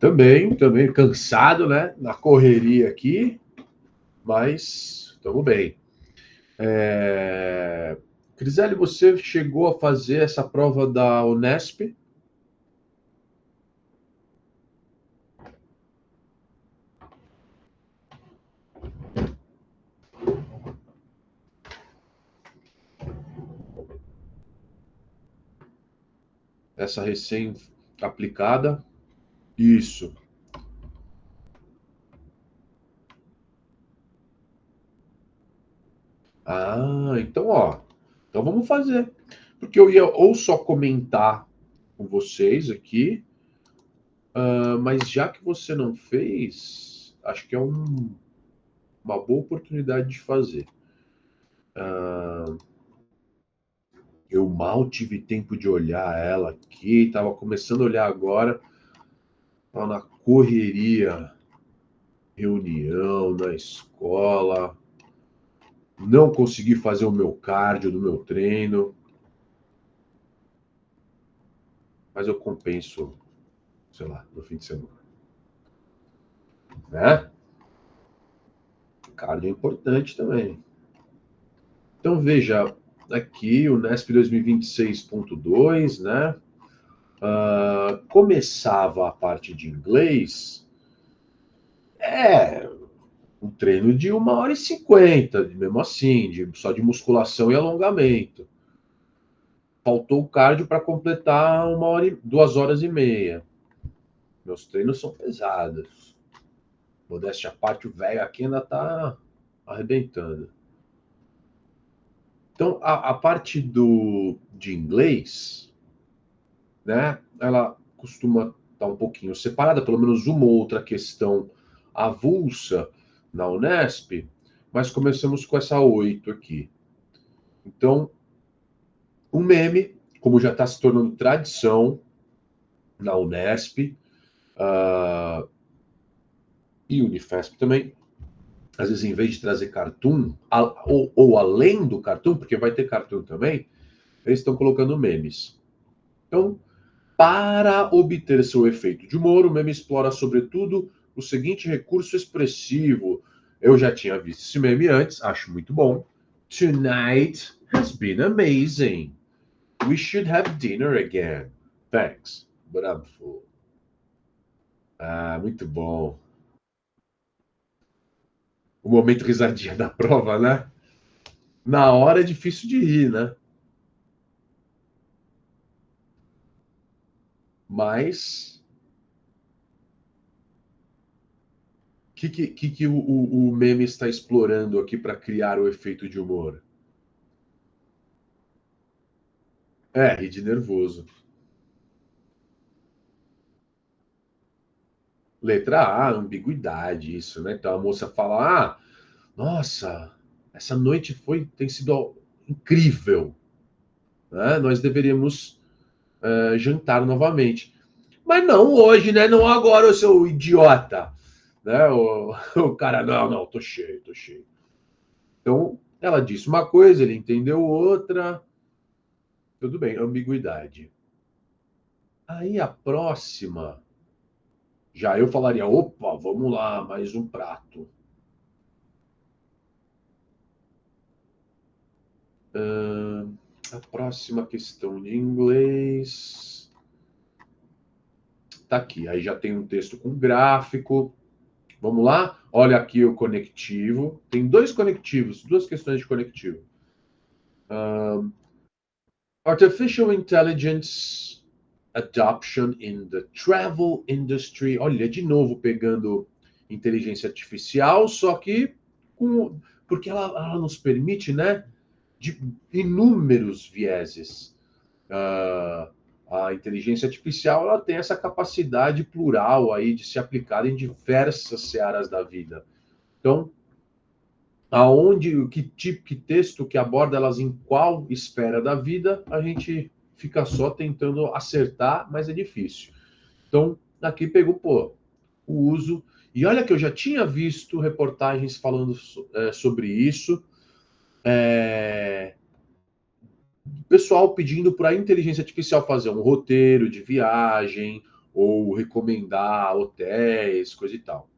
Também, cansado, né? Na correria aqui, mas estamos bem. Criseli, você chegou a fazer essa prova da Unesp? Essa recém-aplicada? Isso. Ah, então, ó. Então vamos fazer. Porque eu ia ou só comentar com vocês aqui, mas já que você não fez, acho que é uma boa oportunidade de fazer. Eu mal tive tempo de olhar ela aqui, estava começando a olhar agora, estava na correria, reunião na escola, não consegui fazer o meu cardio do meu treino, mas eu compenso, sei lá, no fim de semana, né? Cardio é importante também. Então veja, aqui o Nesp 2026.2, né? Começava a parte de inglês, um treino de 1h50, mesmo assim, só de musculação e alongamento. Faltou o cardio para completar 1h, 2h30. Meus treinos são pesados. Modéstia à parte, o velho aqui ainda tá arrebentando. Então, a parte de inglês, né? Ela costuma estar um pouquinho separada, pelo menos uma ou outra questão avulsa na Unesp, mas começamos com essa 8 aqui. Então, um meme, como já está se tornando tradição na Unesp, e Unifesp também, às vezes, em vez de trazer cartoon, ou além do cartoon, porque vai ter cartoon também, eles estão colocando memes. Então, para obter seu efeito de humor, o meme explora, sobretudo, o seguinte recurso expressivo. Eu já tinha visto esse meme antes, acho muito bom. Tonight has been amazing. We should have dinner again. Thanks, but I'm full. Ah, muito bom. O momento risadinha da prova, né? Na hora é difícil de rir, né? Mas que o meme está explorando aqui para criar o efeito de humor? Rir de nervoso. Letra A, ambiguidade, isso, né? Então a moça fala: nossa, essa noite tem sido incrível, né? Nós deveríamos jantar novamente. Mas não hoje, né? Não agora, o seu idiota. Né? O cara, não, tô cheio, tô cheio. Então, ela disse uma coisa, ele entendeu outra. Tudo bem, ambiguidade. Aí a próxima, já eu falaria: opa, vamos lá, mais um prato. A próxima questão de inglês. Tá aqui. Aí já tem um texto com gráfico. Vamos lá? Olha aqui o conectivo. Tem dois conectivos, duas questões de conectivo. Artificial Intelligence Adoption in the Travel Industry. Olha, de novo pegando inteligência artificial, só que porque ela nos permite, né, de inúmeros vieses. A inteligência artificial ela tem essa capacidade plural aí de se aplicar em diversas searas da vida. Então, que tipo, que texto que aborda elas em qual esfera da vida, a gente fica só tentando acertar, mas é difícil. Então, aqui pegou, o uso. E olha que eu já tinha visto reportagens falando sobre isso. Pessoal pedindo para a inteligência artificial fazer um roteiro de viagem, ou recomendar hotéis, coisa e tal.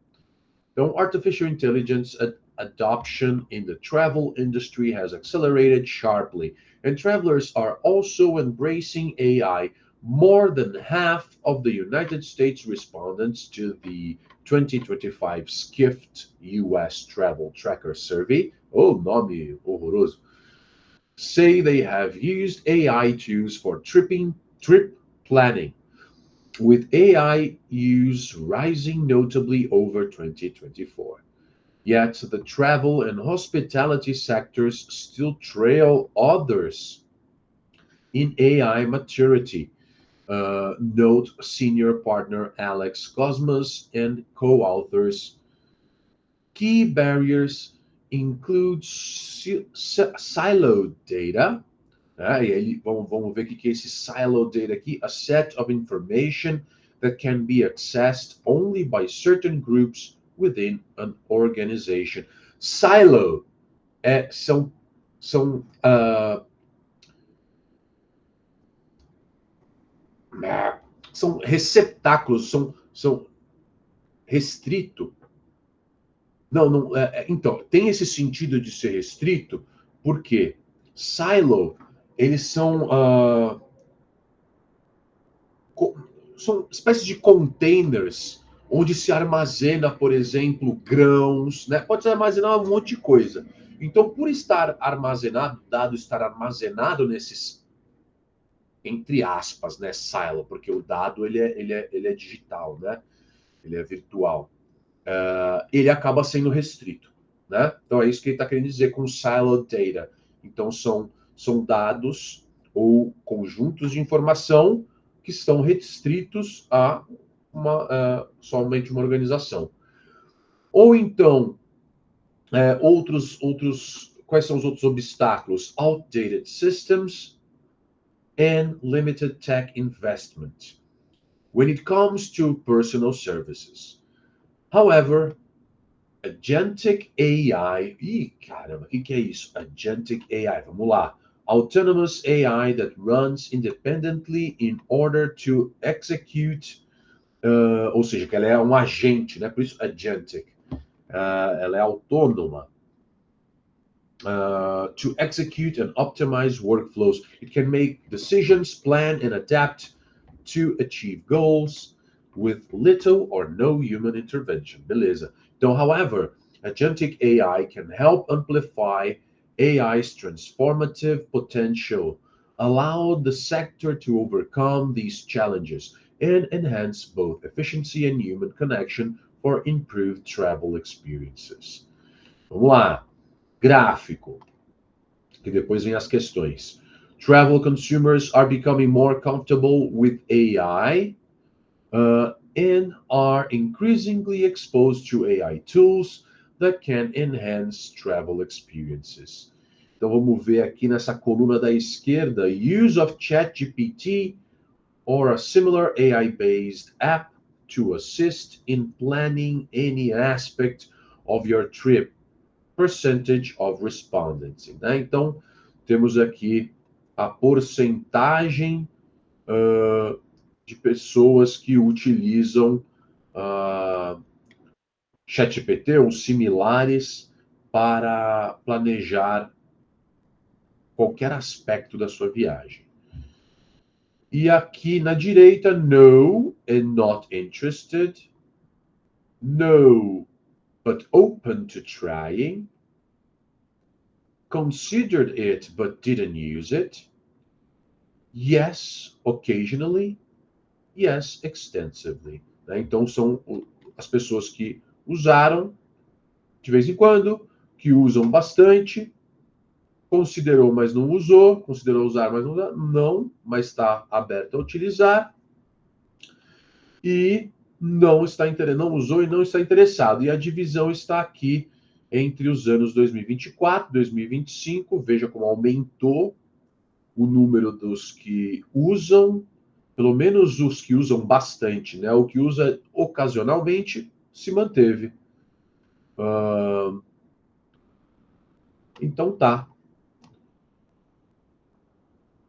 Então, artificial intelligence adoption in the travel industry has accelerated sharply, and travelers are also embracing AI. More than half of the United States respondents to the 2025 Skift US Travel Tracker Survey, oh, nome horroroso, say they have used AI tools for trip planning, with AI use rising notably over 2024. Yet the travel and hospitality sectors still trail others in AI maturity. Note senior partner Alex Cosmas and co-authors. Key barriers include siloed data. E aí, vamos ver o que é esse siloed data aqui. A set of information that can be accessed only by certain groups within an organization. Silo são são receptáculos, são restrito. Não, então, tem esse sentido de ser restrito, porque silo, eles são espécies de containers onde se armazena, por exemplo, grãos, né? Pode se armazenar um monte de coisa. Então, por estar armazenado, dado estar armazenado nesses, entre aspas, né, silo, porque o dado ele é digital, né? Ele é virtual. Ele acaba sendo restrito, né? Então é isso que ele está querendo dizer com siloed data. Então são dados ou conjuntos de informação que estão restritos a somente uma organização. Ou então, quais são os outros obstáculos? Outdated systems and limited tech investment when it comes to personal services. However, agentic AI. Ih, caramba, o que é isso? Agentic AI. Vamos lá. Autonomous AI that runs independently in order to execute, ou seja, que ela é um agente, né? Por isso agentic. Ela é autônoma. To execute and optimize workflows. It can make decisions, plan, and adapt to achieve goals with little or no human intervention. Beleza. Então, however, agentic AI can help amplify AI's transformative potential, allow the sector to overcome these challenges, and enhance both efficiency and human connection for improved travel experiences. Vamos lá. Gráfico. Que depois vem as questões. Travel consumers are becoming more comfortable with AI and are increasingly exposed to AI tools that can enhance travel experiences. Então vamos ver aqui nessa coluna da esquerda, use of ChatGPT or a similar AI-based app to assist in planning any aspect of your trip. Percentage of respondents. Né? Então, temos aqui a porcentagem de pessoas que utilizam ChatGPT ou similares para planejar qualquer aspecto da sua viagem. E aqui na direita, no and not interested, no but open to trying, considered it but didn't use it, yes, occasionally, yes, extensively. Né? Então, são as pessoas que usaram de vez em quando, que usam bastante, considerou, mas não usou, considerou usar, mas não, mas está aberto a utilizar, e não usou e não está interessado. E a divisão está aqui entre os anos 2024 e 2025. Veja como aumentou o número dos que usam, pelo menos os que usam bastante, né? O que usa ocasionalmente se manteve. Então tá.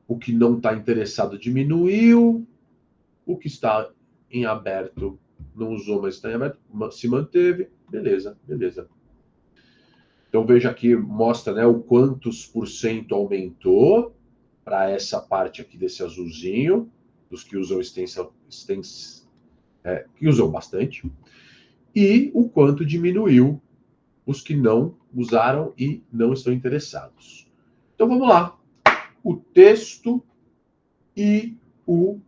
O que não está interessado diminuiu, o que está em aberto, não usou, mas está em aberto, se manteve, beleza, beleza. Então veja aqui, mostra, né, o quantos por cento aumentou para essa parte aqui desse azulzinho, dos que usam que usam bastante, e o quanto diminuiu os que não usaram e não estão interessados. Então vamos lá. O texto e o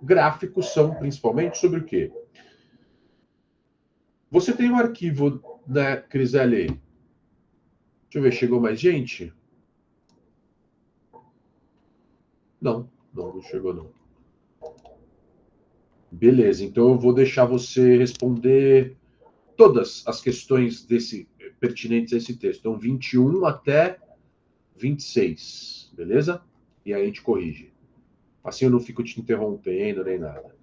gráfico são principalmente sobre o quê? Você tem um arquivo, né, Criselli? Deixa eu ver, chegou mais gente? Não, não chegou não. Beleza, então eu vou deixar você responder todas as questões pertinentes a esse texto. Então, 21 até 26, beleza? E aí a gente corrige. Assim eu não fico te interrompendo nem nada.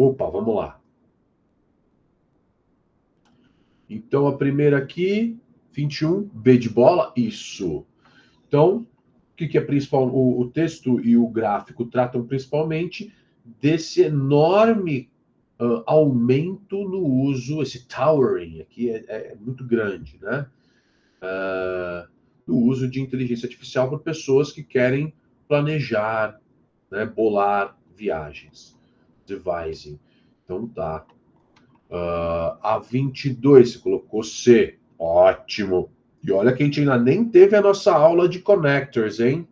Opa, vamos lá. Então, a primeira aqui, 21, B de bola, isso. Então, o que é principal? O texto e o gráfico tratam principalmente desse enorme aumento no uso, esse towering aqui é muito grande, né? No uso de inteligência artificial por pessoas que querem planejar, né, bolar viagens, devising. Então tá. A 22, você colocou C. Ótimo. E olha que a gente ainda nem teve a nossa aula de connectors, hein?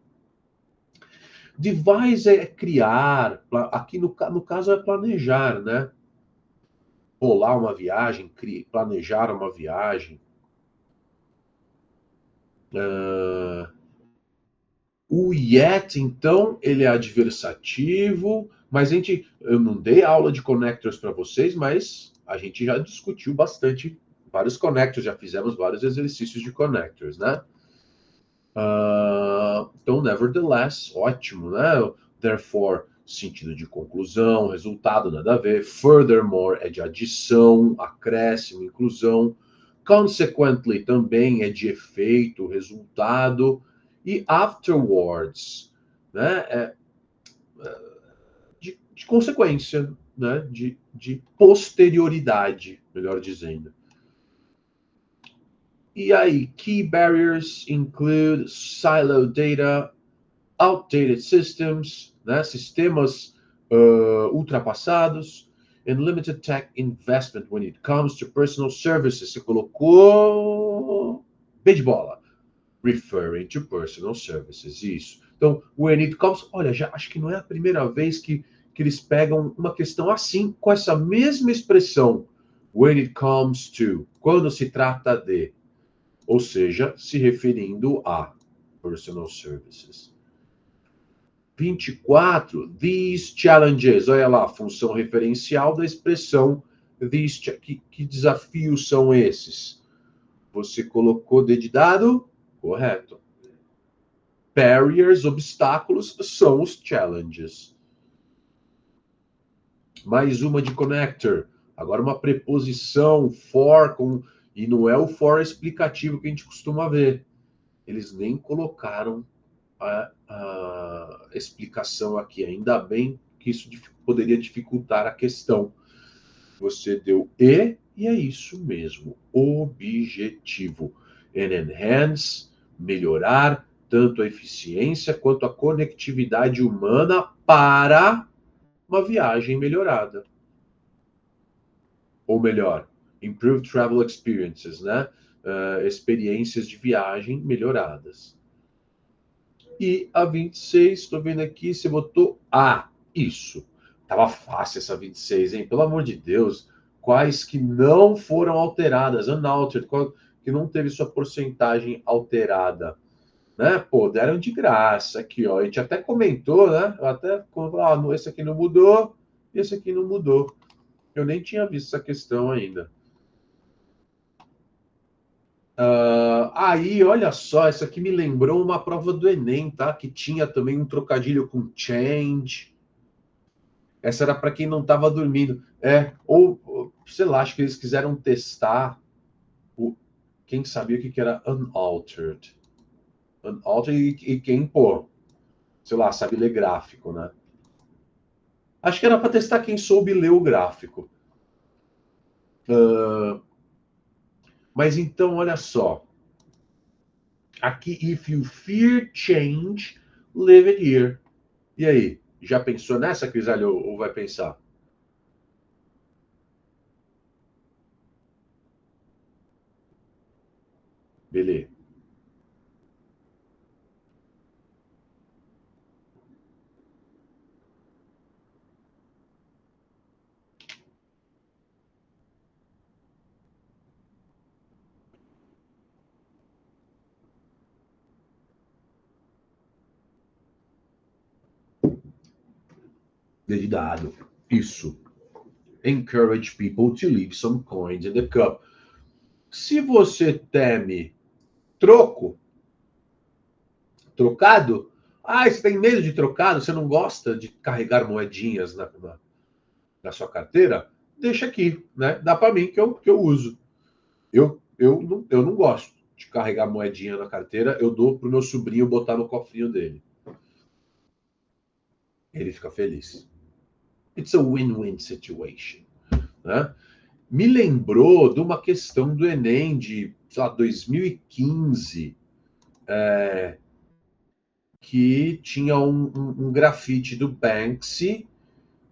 Devise é criar, aqui no caso é planejar, né? Bolar uma viagem, planejar uma viagem. O yet, então, ele é adversativo, mas eu não dei aula de connectors para vocês, mas a gente já discutiu bastante vários connectors, já fizemos vários exercícios de connectors, né? Então, nevertheless, ótimo, né? Therefore, sentido de conclusão, resultado, nada a ver. Furthermore é de adição, acréscimo, inclusão. Consequently também é de efeito, resultado. E afterwards, né? De consequência, né? De posterioridade, melhor dizendo. E aí, key barriers include siloed data, outdated systems, né? Sistemas ultrapassados, and limited tech investment when it comes to personal services. Você colocou B de bola. Referring to personal services. Isso. Então, when it comes... Olha, já acho que não é a primeira vez que eles pegam uma questão assim, com essa mesma expressão. When it comes to. Quando se trata de. Ou seja, se referindo a personal services. 24, these challenges. Olha lá, função referencial da expressão these. Que desafios são esses? Você colocou dedidado? Correto. Barriers, obstáculos, são os challenges. Mais uma de connector. Agora uma preposição for, e não é o for explicativo que a gente costuma ver. Eles nem colocaram a explicação aqui. Ainda bem que isso poderia dificultar a questão. Você deu e é isso mesmo. Objetivo. And enhance, melhorar tanto a eficiência quanto a conectividade humana para uma viagem melhorada. Ou melhor, improve travel experiences, né? Experiências de viagem melhoradas. E a 26, estou vendo aqui, você botou A. Isso. Tava fácil essa 26, hein? Pelo amor de Deus. Quais que não foram alteradas? Unaltered, que não teve sua porcentagem alterada. Né? Pô, deram de graça aqui, ó. A gente até comentou, né? Esse aqui não mudou, esse aqui não mudou. Eu nem tinha visto essa questão ainda. Aí, olha só, isso aqui me lembrou uma prova do Enem, tá? Que tinha também um trocadilho com change. Essa era para quem não estava dormindo. Ou, sei lá, acho que eles quiseram testar quem sabia o que era unaltered. Unaltered e quem, pô, sei lá, sabe ler gráfico, né? Acho que era para testar quem soube ler o gráfico. Mas então, olha só. Aqui, if you fear change, live it here. E aí, já pensou nessa, Crisalho, ou vai pensar? Beleza. Dedidado. Isso. Encourage people to leave some coins in the cup. Se você teme troco, trocado, você tem medo de trocado, você não gosta de carregar moedinhas na sua carteira, deixa aqui, né? Dá para mim que eu uso. Eu não gosto de carregar moedinha na carteira, eu dou pro meu sobrinho botar no cofrinho dele. Ele fica feliz. It's a win-win situation, né? Me lembrou de uma questão do Enem de, sei lá, 2015, que tinha um grafite do Banksy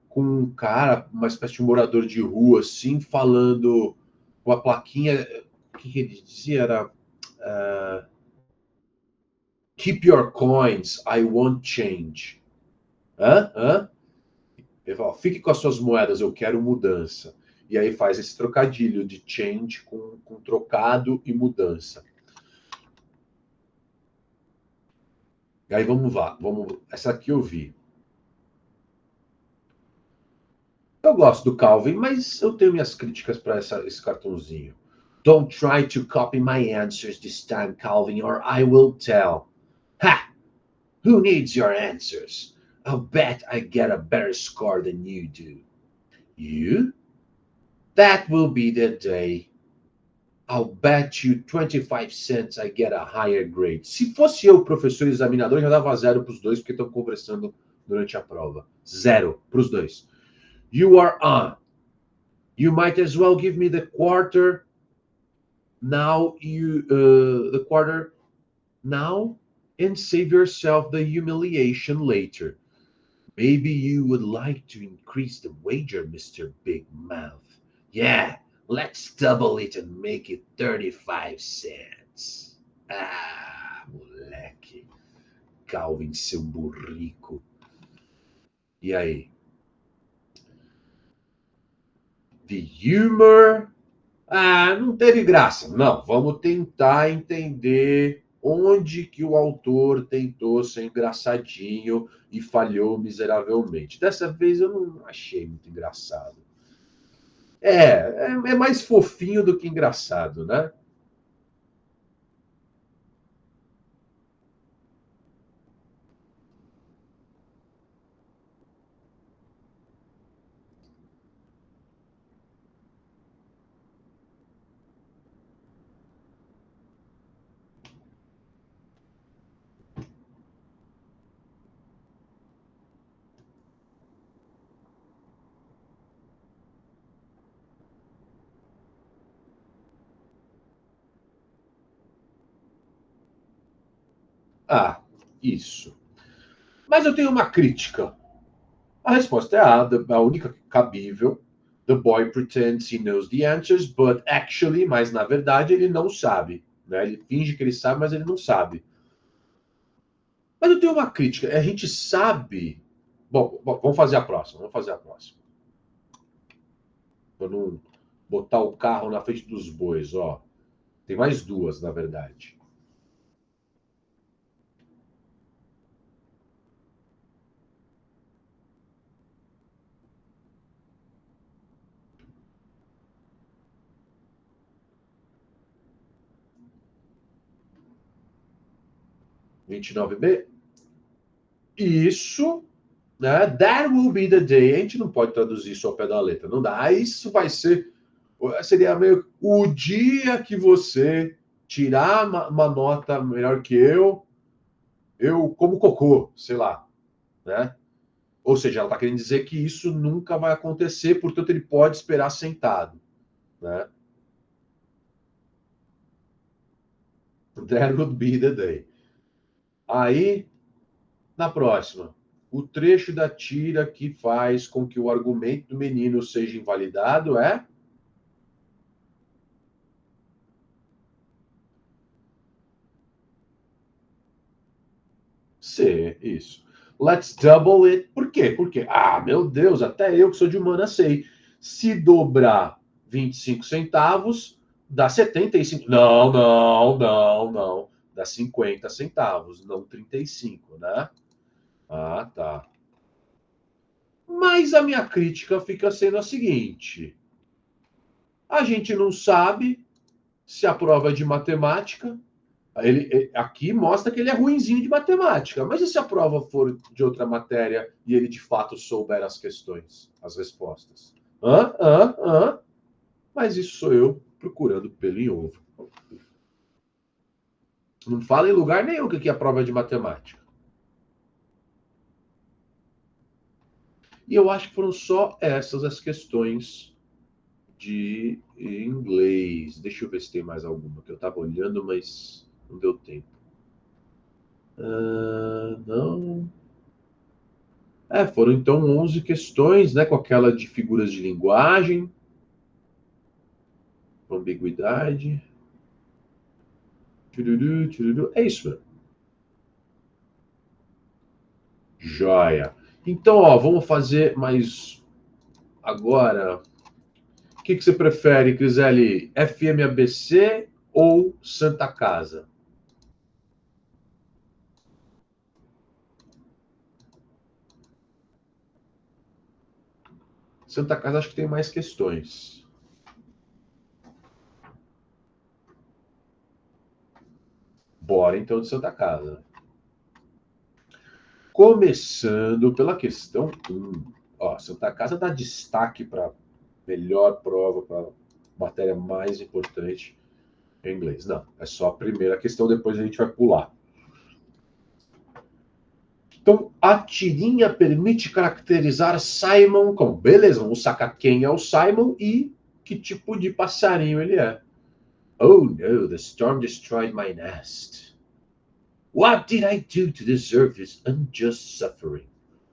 com um cara, uma espécie de morador de rua, assim, falando com a plaquinha. O que ele dizia? Era Keep your coins, I won't change. Hã? Hã? Ele fala, fique com as suas moedas, eu quero mudança. E aí faz esse trocadilho de change com trocado e mudança. E aí vamos lá, essa aqui eu vi. Eu gosto do Calvin, mas eu tenho minhas críticas para esse cartãozinho. Don't try to copy my answers this time, Calvin, or I will tell. Ha! Who needs your answers? I'll bet I get a better score than you do. You? That will be the day. I'll bet you 25 cents I get a higher grade. Se fosse eu, professor examinador, já dava zero para os dois, porque estão conversando durante a prova. Zero para os dois. You are on. You might as well give me the quarter now. The quarter now and save yourself the humiliation later. Maybe you would like to increase the wager, Mr. Big Mouth. Yeah, let's double it and make it 35 cents. Ah, moleque. Calvin, seu burrico. E aí? The humor. Ah, não teve graça. Não, vamos tentar entender onde que o autor tentou ser engraçadinho e falhou miseravelmente. Dessa vez eu não achei muito engraçado. É mais fofinho do que engraçado, né? Ah, isso. Mas eu tenho uma crítica. A resposta é a única cabível. The boy pretends he knows the answers, but actually, mas na verdade ele não sabe. Né? Ele finge que ele sabe, mas ele não sabe. Mas eu tenho uma crítica. A gente sabe. Bom, vamos fazer a próxima. Vamos fazer a próxima. Para não botar o carro na frente dos bois, ó. Tem mais duas, na verdade. Vinte e nove b. Isso, né? That will be the day. A gente não pode traduzir isso ao pé da letra, não dá. Isso vai ser, seria meio o dia que você tirar uma nota melhor que eu como cocô, sei lá, né? Ou seja, ela está querendo dizer que isso nunca vai acontecer, portanto ele pode esperar sentado, né? That would be the day. Aí, na próxima, o trecho da tira que faz com que o argumento do menino seja invalidado é C, isso. Let's double it. Por quê? Porque, meu Deus, até eu que sou de humana sei. Se dobrar 25 centavos, dá 75. Não, não, não, não. Dá 50 centavos, não 35, né? Ah, tá. Mas a minha crítica fica sendo a seguinte: a gente não sabe se a prova é de matemática, Aqui mostra que ele é ruinzinho de matemática. Mas e se a prova for de outra matéria e ele de fato souber as questões, as respostas? Mas isso sou eu procurando pelo em ovo. Não fala em lugar nenhum que aqui a prova é de matemática. E eu acho que foram só essas as questões de inglês. Deixa eu ver se tem mais alguma que eu estava olhando, mas não deu tempo. Não. Foram então 11 questões, né, com aquela de figuras de linguagem, ambiguidade. Tchururu, tchururu. É isso, né? Joia. Então, ó, vamos fazer mais agora. O que você prefere, Criseli? FMABC ou Santa Casa? Santa Casa acho que tem mais questões. Bora então de Santa Casa. Começando pela questão 1. Ó, Santa Casa dá destaque para melhor prova, para matéria mais importante em inglês. Não, é só a primeira questão, depois a gente vai pular. Então, a tirinha permite caracterizar Simon como. Beleza, vamos sacar quem é o Simon e que tipo de passarinho ele é. Oh no, the storm destroyed my nest. What did I do to deserve this unjust suffering?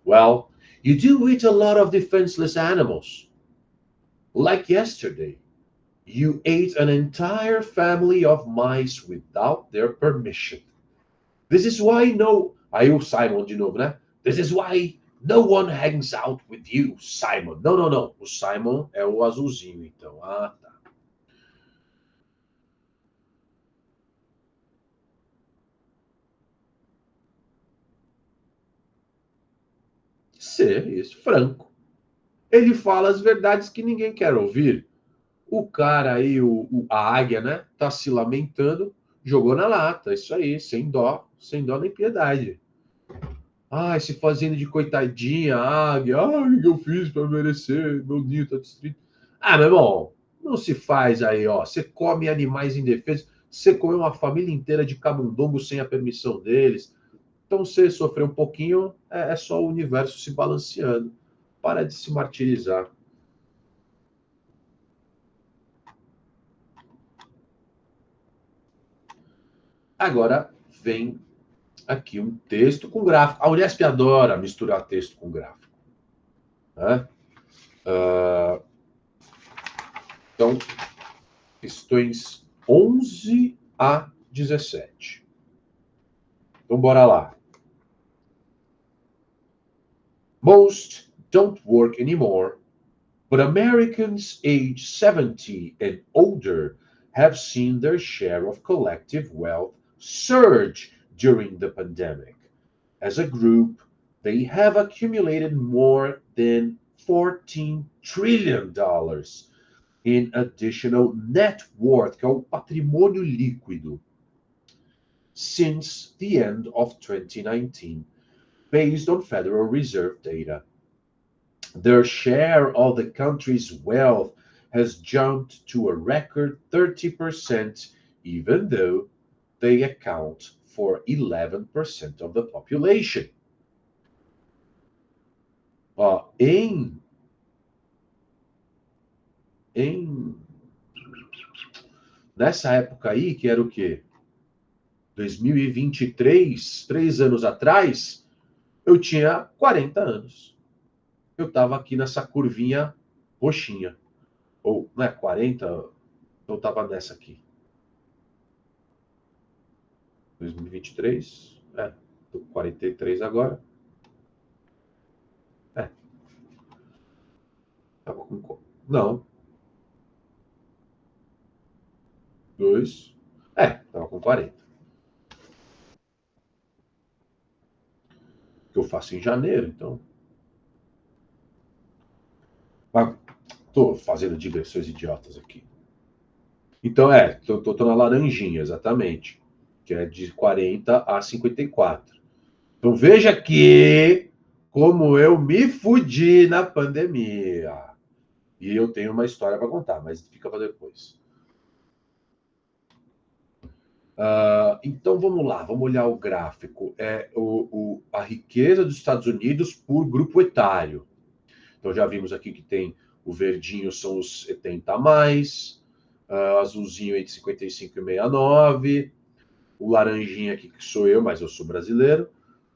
Well, you do eat a lot of defenseless animals. Like yesterday, you ate an entire family of mice without their permission. This is why no. Aí o Simon de novo, né? This is why no one hangs out with you, Simon. Não, não, não. O Simon é o azulzinho, então. Ah, tá. Ser isso, franco. Ele fala as verdades que ninguém quer ouvir. O cara aí, a águia, né? Tá se lamentando, jogou na lata. Isso aí, sem dó nem piedade. Ai, se fazendo de coitadinha, águia. Ai, o que eu fiz para merecer? Meu ninho tá destruído. Ah, meu irmão, não se faz aí, ó. Você come animais indefesos, você comeu uma família inteira de camundongo sem a permissão deles. Então, você sofreu um pouquinho, é só o universo se balanceando. Para de se martirizar. Agora vem aqui um texto com gráfico. A Unesp adora misturar texto com gráfico. Né? Então, questões 11 a 17. Então, bora lá. Most don't work anymore, but Americans age 70 and older have seen their share of collective wealth surge during the pandemic. As a group, they have accumulated more than $14 trillion in additional net worth, que é o patrimônio líquido, since the end of 2019, based on Federal Reserve data. Their share of the country's wealth has jumped to a record 30%, even though they account for 11% of the population. Em nessa época aí, que era o quê? 2023, 3 anos atrás, eu tinha 40 anos. Eu estava aqui nessa curvinha roxinha. Ou, não é 40, eu estava nessa aqui. 2023, tô com 43 agora. É, tava com. Não, dois. Tava com 40. Que eu faço em janeiro, então. Mas tô fazendo digressões idiotas aqui. Então, tô na laranjinha, exatamente. que é de 40 a 54. Então veja aqui como eu me fudi na pandemia. E eu tenho uma história para contar, mas fica para depois. Então vamos lá, vamos olhar o gráfico. A riqueza dos Estados Unidos por grupo etário. Então já vimos aqui que tem o verdinho são os 70 a mais, azulzinho entre 55 e 69, o laranjinha aqui que sou eu, mas eu sou brasileiro,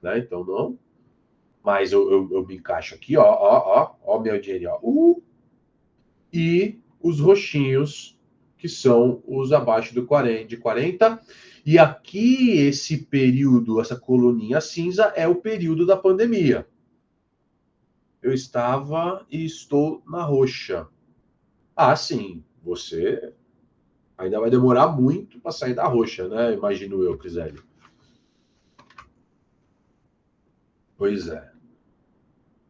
né? Então não. Mas eu me encaixo aqui, ó, meu dinheiro, ó. E os roxinhos, que são os abaixo do 40, de 40. E aqui, esse período, essa coluninha cinza, é o período da pandemia. Eu estava e estou na roxa. Ah, sim, você ainda vai demorar muito para sair da roxa, né? Imagino eu, Criselli. Pois é.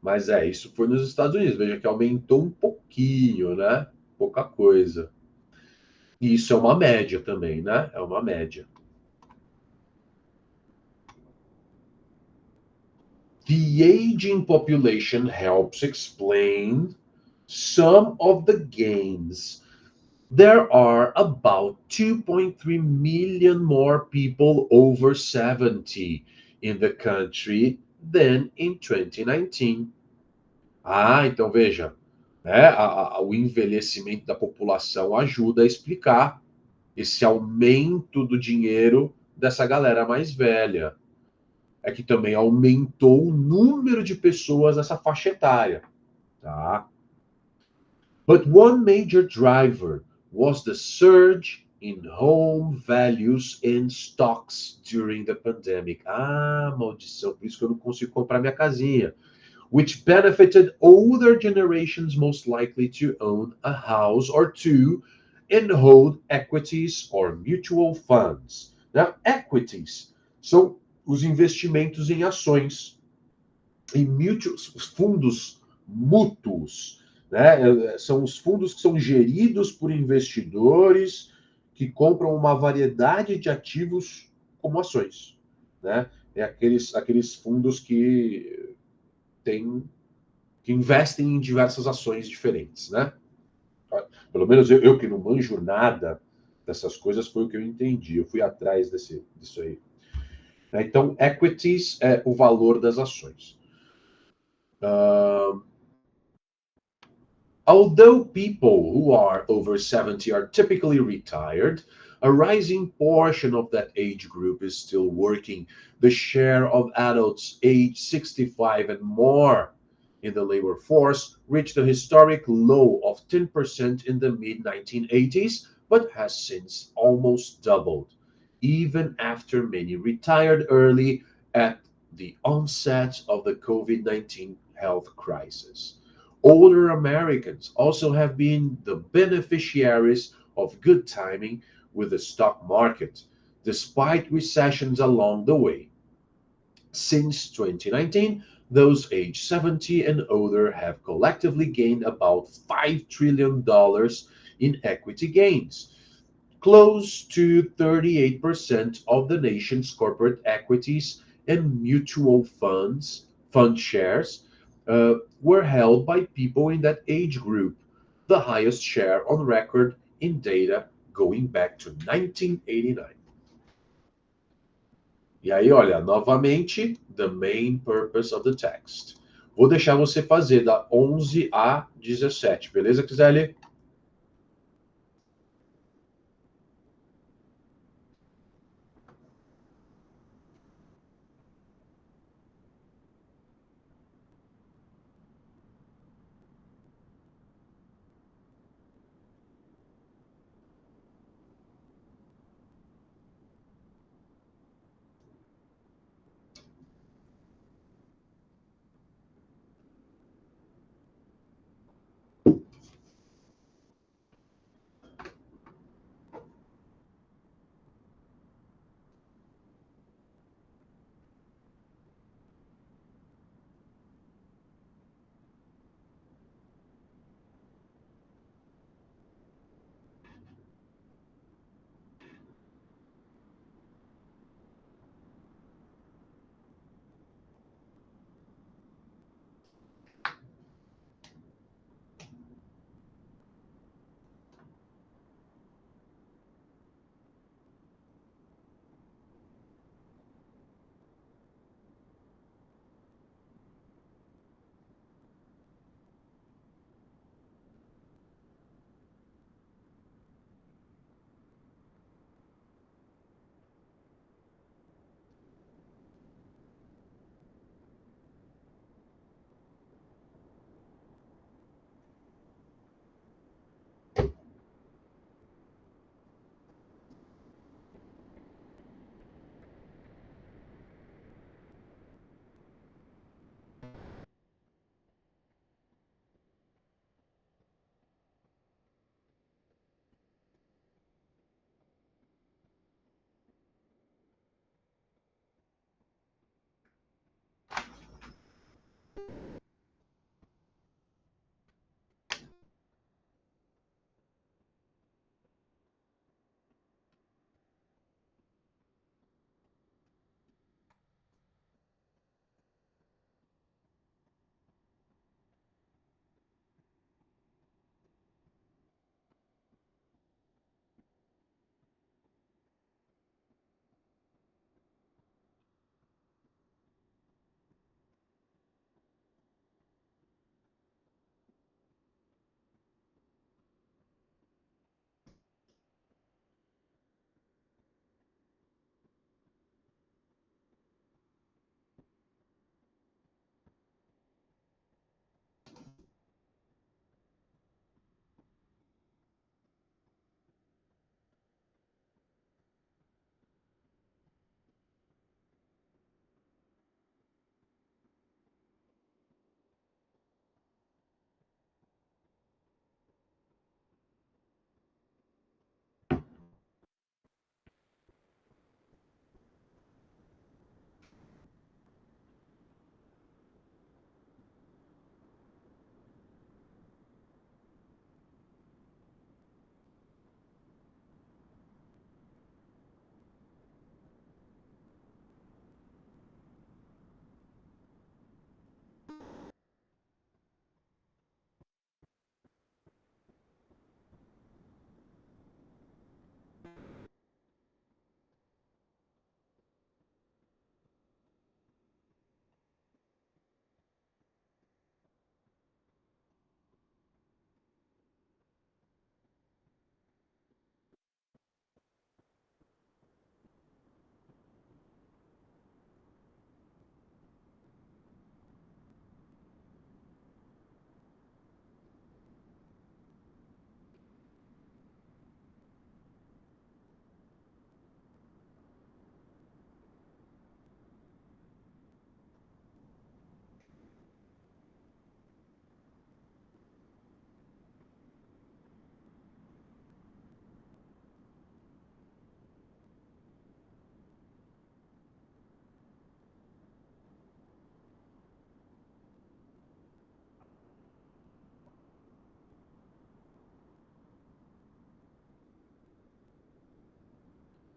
Mas isso foi nos Estados Unidos. Veja que aumentou um pouquinho, né? Pouca coisa. E isso é uma média também, né? É uma média. The aging population helps explain some of the gains. There are about 2.3 million more people over 70 in the country than in 2019. Ah, então veja, né, o envelhecimento da população ajuda a explicar esse aumento do dinheiro dessa galera mais velha. É que também aumentou o número de pessoas nessa faixa etária, tá? But one major driver was the surge in home values and stocks during the pandemic. Ah, maldição, por isso que eu não consigo comprar minha casinha. Which benefited older generations most likely to own a house or two and hold equities or mutual funds. Now, equities são os investimentos em ações, em fundos mútuos. Né? São os fundos que são geridos por investidores que compram uma variedade de ativos como ações. Né? É aqueles fundos têm, que investem em diversas ações diferentes. Né? Pelo menos eu que não manjo nada dessas coisas, foi o que eu entendi. Eu fui atrás disso aí. Então, equities é o valor das ações. Although people who are over 70 are typically retired, a rising portion of that age group is still working. The share of adults aged 65 and more in the labor force reached a historic low of 10% in the mid 1980s, but has since almost doubled, even after many retired early at the onset of the COVID-19 health crisis. Older Americans also have been the beneficiaries of good timing with the stock market, despite recessions along the way. Since 2019, those aged 70 and older have collectively gained about $5 trillion in equity gains, close to 38% of the nation's corporate equities and mutual fund shares were held by people in that age group, the highest share on record in data going back to 1989. E aí, olha, novamente, the main purpose of the text. Vou deixar você fazer da 11 a 17, beleza, Gisele?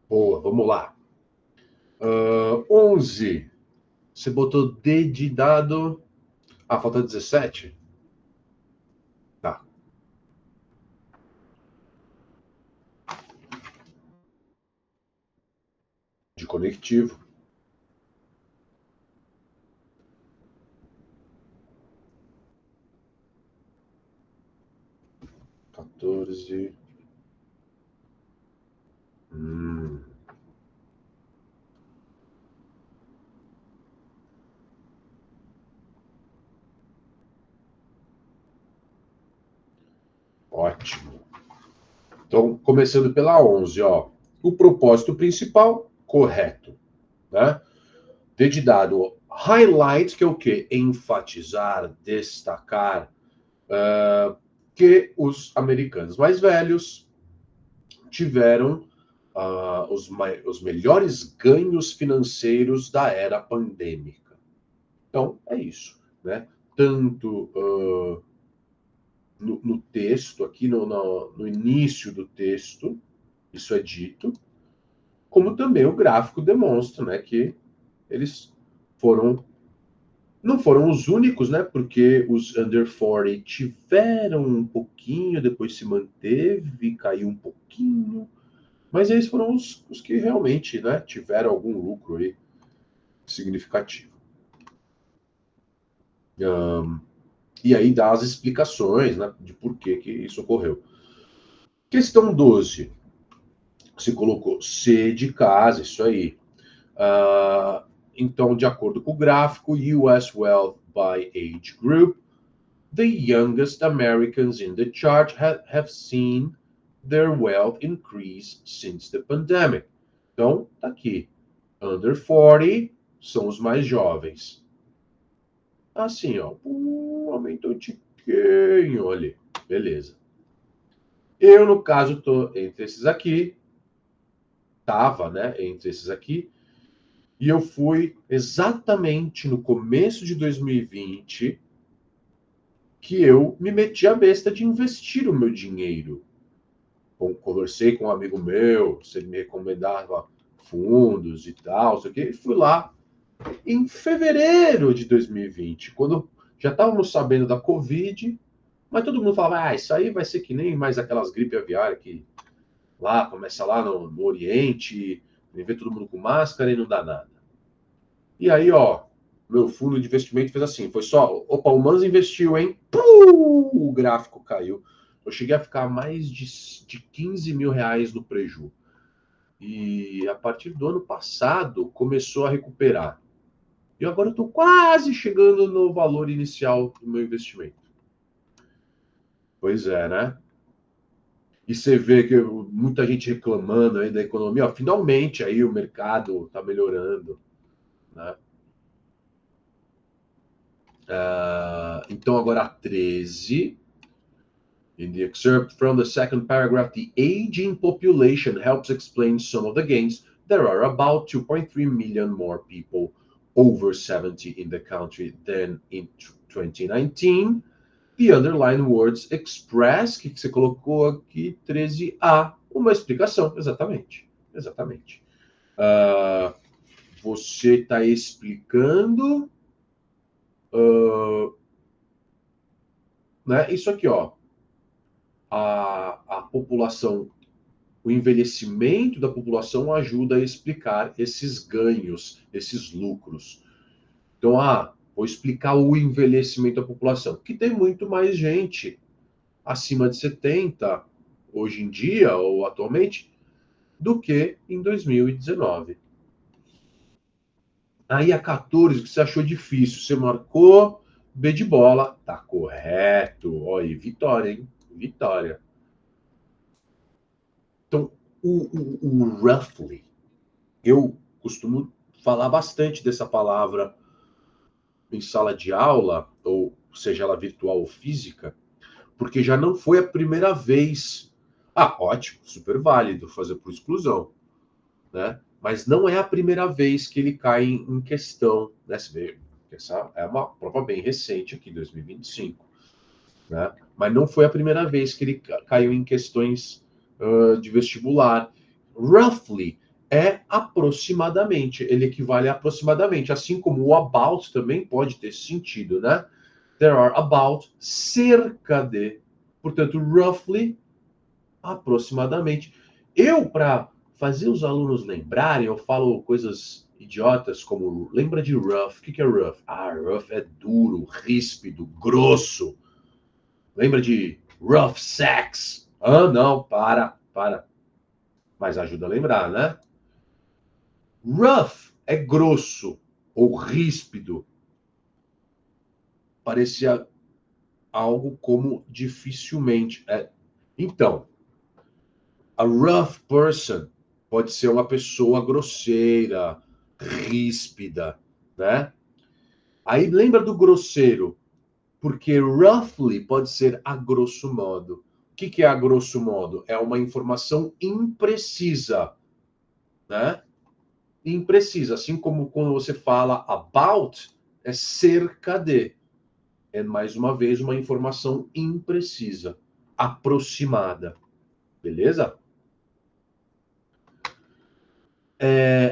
Boa, vamos lá. 11. Você botou D de dado. Ah, falta 17? Tá. De conectivo. Quatorze. Hum. Ótimo. Então, começando pela 11, ó. O propósito principal, correto, né? D de dado highlight, que é o quê? Enfatizar, destacar que os americanos mais velhos tiveram os melhores ganhos financeiros da era pandêmica. Então, é isso, né? Tanto no texto, aqui no início do texto, isso é dito, como também o gráfico demonstra, né, que eles foram não foram os únicos, né? Porque os under 40 tiveram um pouquinho, depois se manteve, caiu um pouquinho, mas eles foram os que realmente, né, tiveram algum lucro aí significativo. E aí dá as explicações, né, de por que isso ocorreu. Questão 12. Você colocou C de casa, isso aí. Então, de acordo com o gráfico, US Wealth by Age Group, the youngest Americans in the chart have seen their wealth increase since the pandemic. Então, tá aqui. Under 40 são os mais jovens. Assim, ó. Aumentou um tiquinho, olha. Beleza. Eu, no caso, tô entre esses aqui. Tava, né? Entre esses aqui. E eu fui exatamente no começo de 2020 que eu me meti a besta de investir o meu dinheiro. Conversei com um amigo meu, se ele me recomendava fundos e tal, sei o quê, e fui lá em fevereiro de 2020, quando já estávamos sabendo da Covid, mas todo mundo falava, isso aí vai ser que nem mais aquelas gripe aviária que lá começa lá no Oriente, vê todo mundo com máscara e não dá nada. E aí, ó, meu fundo de investimento fez assim, foi só, opa, o Mans investiu, hein? O gráfico caiu. Eu cheguei a ficar mais de 15 mil reais no preju. E a partir do ano passado começou a recuperar. E agora eu estou quase chegando no valor inicial do meu investimento. Pois é, né? E você vê que muita gente reclamando aí da economia. Ó, finalmente aí o mercado está melhorando, né? Então agora a 13. In the excerpt from the second paragraph, the aging population helps explain some of the gains. There are about 2.3 million more people over 70 in the country than in 2019. The underlined words express, que você colocou aqui, 13A. Uma explicação, exatamente. Exatamente. Você está explicando né, isso aqui, ó. A população, o envelhecimento da população ajuda a explicar esses ganhos, esses lucros. Então, vou explicar o envelhecimento da população, que tem muito mais gente acima de 70 hoje em dia ou atualmente do que em 2019. Aí a 14, que você achou difícil, você marcou B de bola, tá correto. Olha, vitória, hein? Vitória. Então, o roughly, eu costumo falar bastante dessa palavra em sala de aula, ou seja ela virtual ou física, porque já não foi a primeira vez. Ótimo, super válido fazer por exclusão, né? Mas não é a primeira vez que ele cai em questão, né? Você vê, essa é uma prova bem recente aqui, 2025, né? Mas não foi a primeira vez que ele caiu em questões de vestibular. Roughly é aproximadamente, ele equivale a aproximadamente, assim como o about também pode ter sentido, né? There are about, cerca de, portanto, roughly, aproximadamente. Eu, para fazer os alunos lembrarem, eu falo coisas idiotas como, lembra de rough, o que é rough? Ah, rough é duro, ríspido, grosso. Lembra de rough sex? Ah, não, para. Mas ajuda a lembrar, né? Rough é grosso ou ríspido. Parecia algo como dificilmente. Então, a rough person pode ser uma pessoa grosseira, ríspida, né? Aí lembra do grosseiro, porque roughly pode ser a grosso modo. O que é a grosso modo? É uma informação imprecisa, né? Imprecisa, assim como quando você fala about, é cerca de. É mais uma vez uma informação imprecisa, aproximada. Beleza?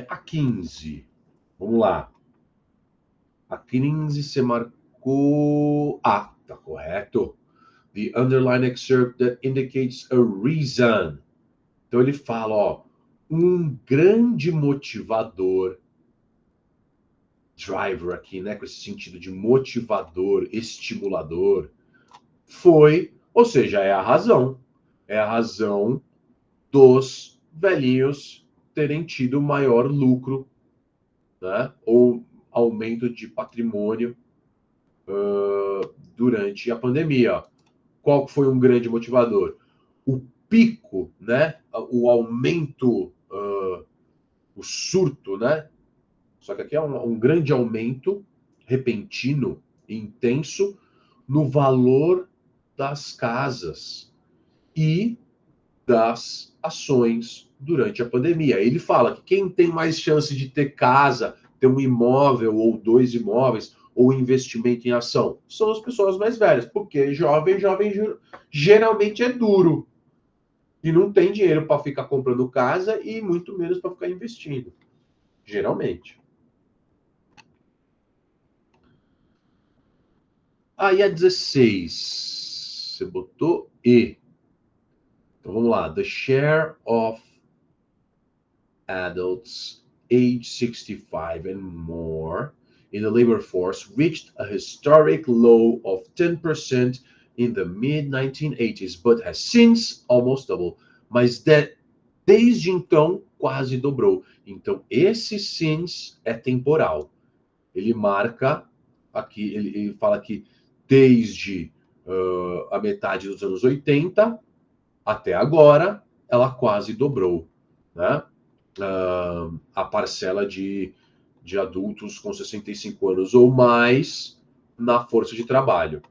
A 15. Vamos lá. A 15 você marcou. Ah, tá correto. The underline excerpt that indicates a reason. Então ele fala, ó, um grande motivador, driver aqui, né, com esse sentido de motivador, estimulador, foi, ou seja, é a razão. É a razão dos velhinhos terem tido maior lucro, né? Ou aumento de patrimônio durante a pandemia. Qual foi um grande motivador? O pico, né? O aumento, o surto, né? Só que aqui é um grande aumento repentino e intenso no valor das casas e das ações durante a pandemia. Ele fala que quem tem mais chance de ter casa, ter um imóvel ou dois imóveis, ou investimento em ação, são as pessoas mais velhas, porque jovem geralmente é duro e não tem dinheiro para ficar comprando casa e muito menos para ficar investindo, geralmente. Aí a 16, você botou E. Então vamos lá. The share of adults age 65 and more in the labor force reached a historic low of 10% in the mid-1980s, but has since almost doubled. Mas desde então, quase dobrou. Então, esse since é temporal. Ele marca aqui, ele fala que desde a metade dos anos 80 até agora, ela quase dobrou, né? A parcela de adultos com 65 anos ou mais na força de trabalho.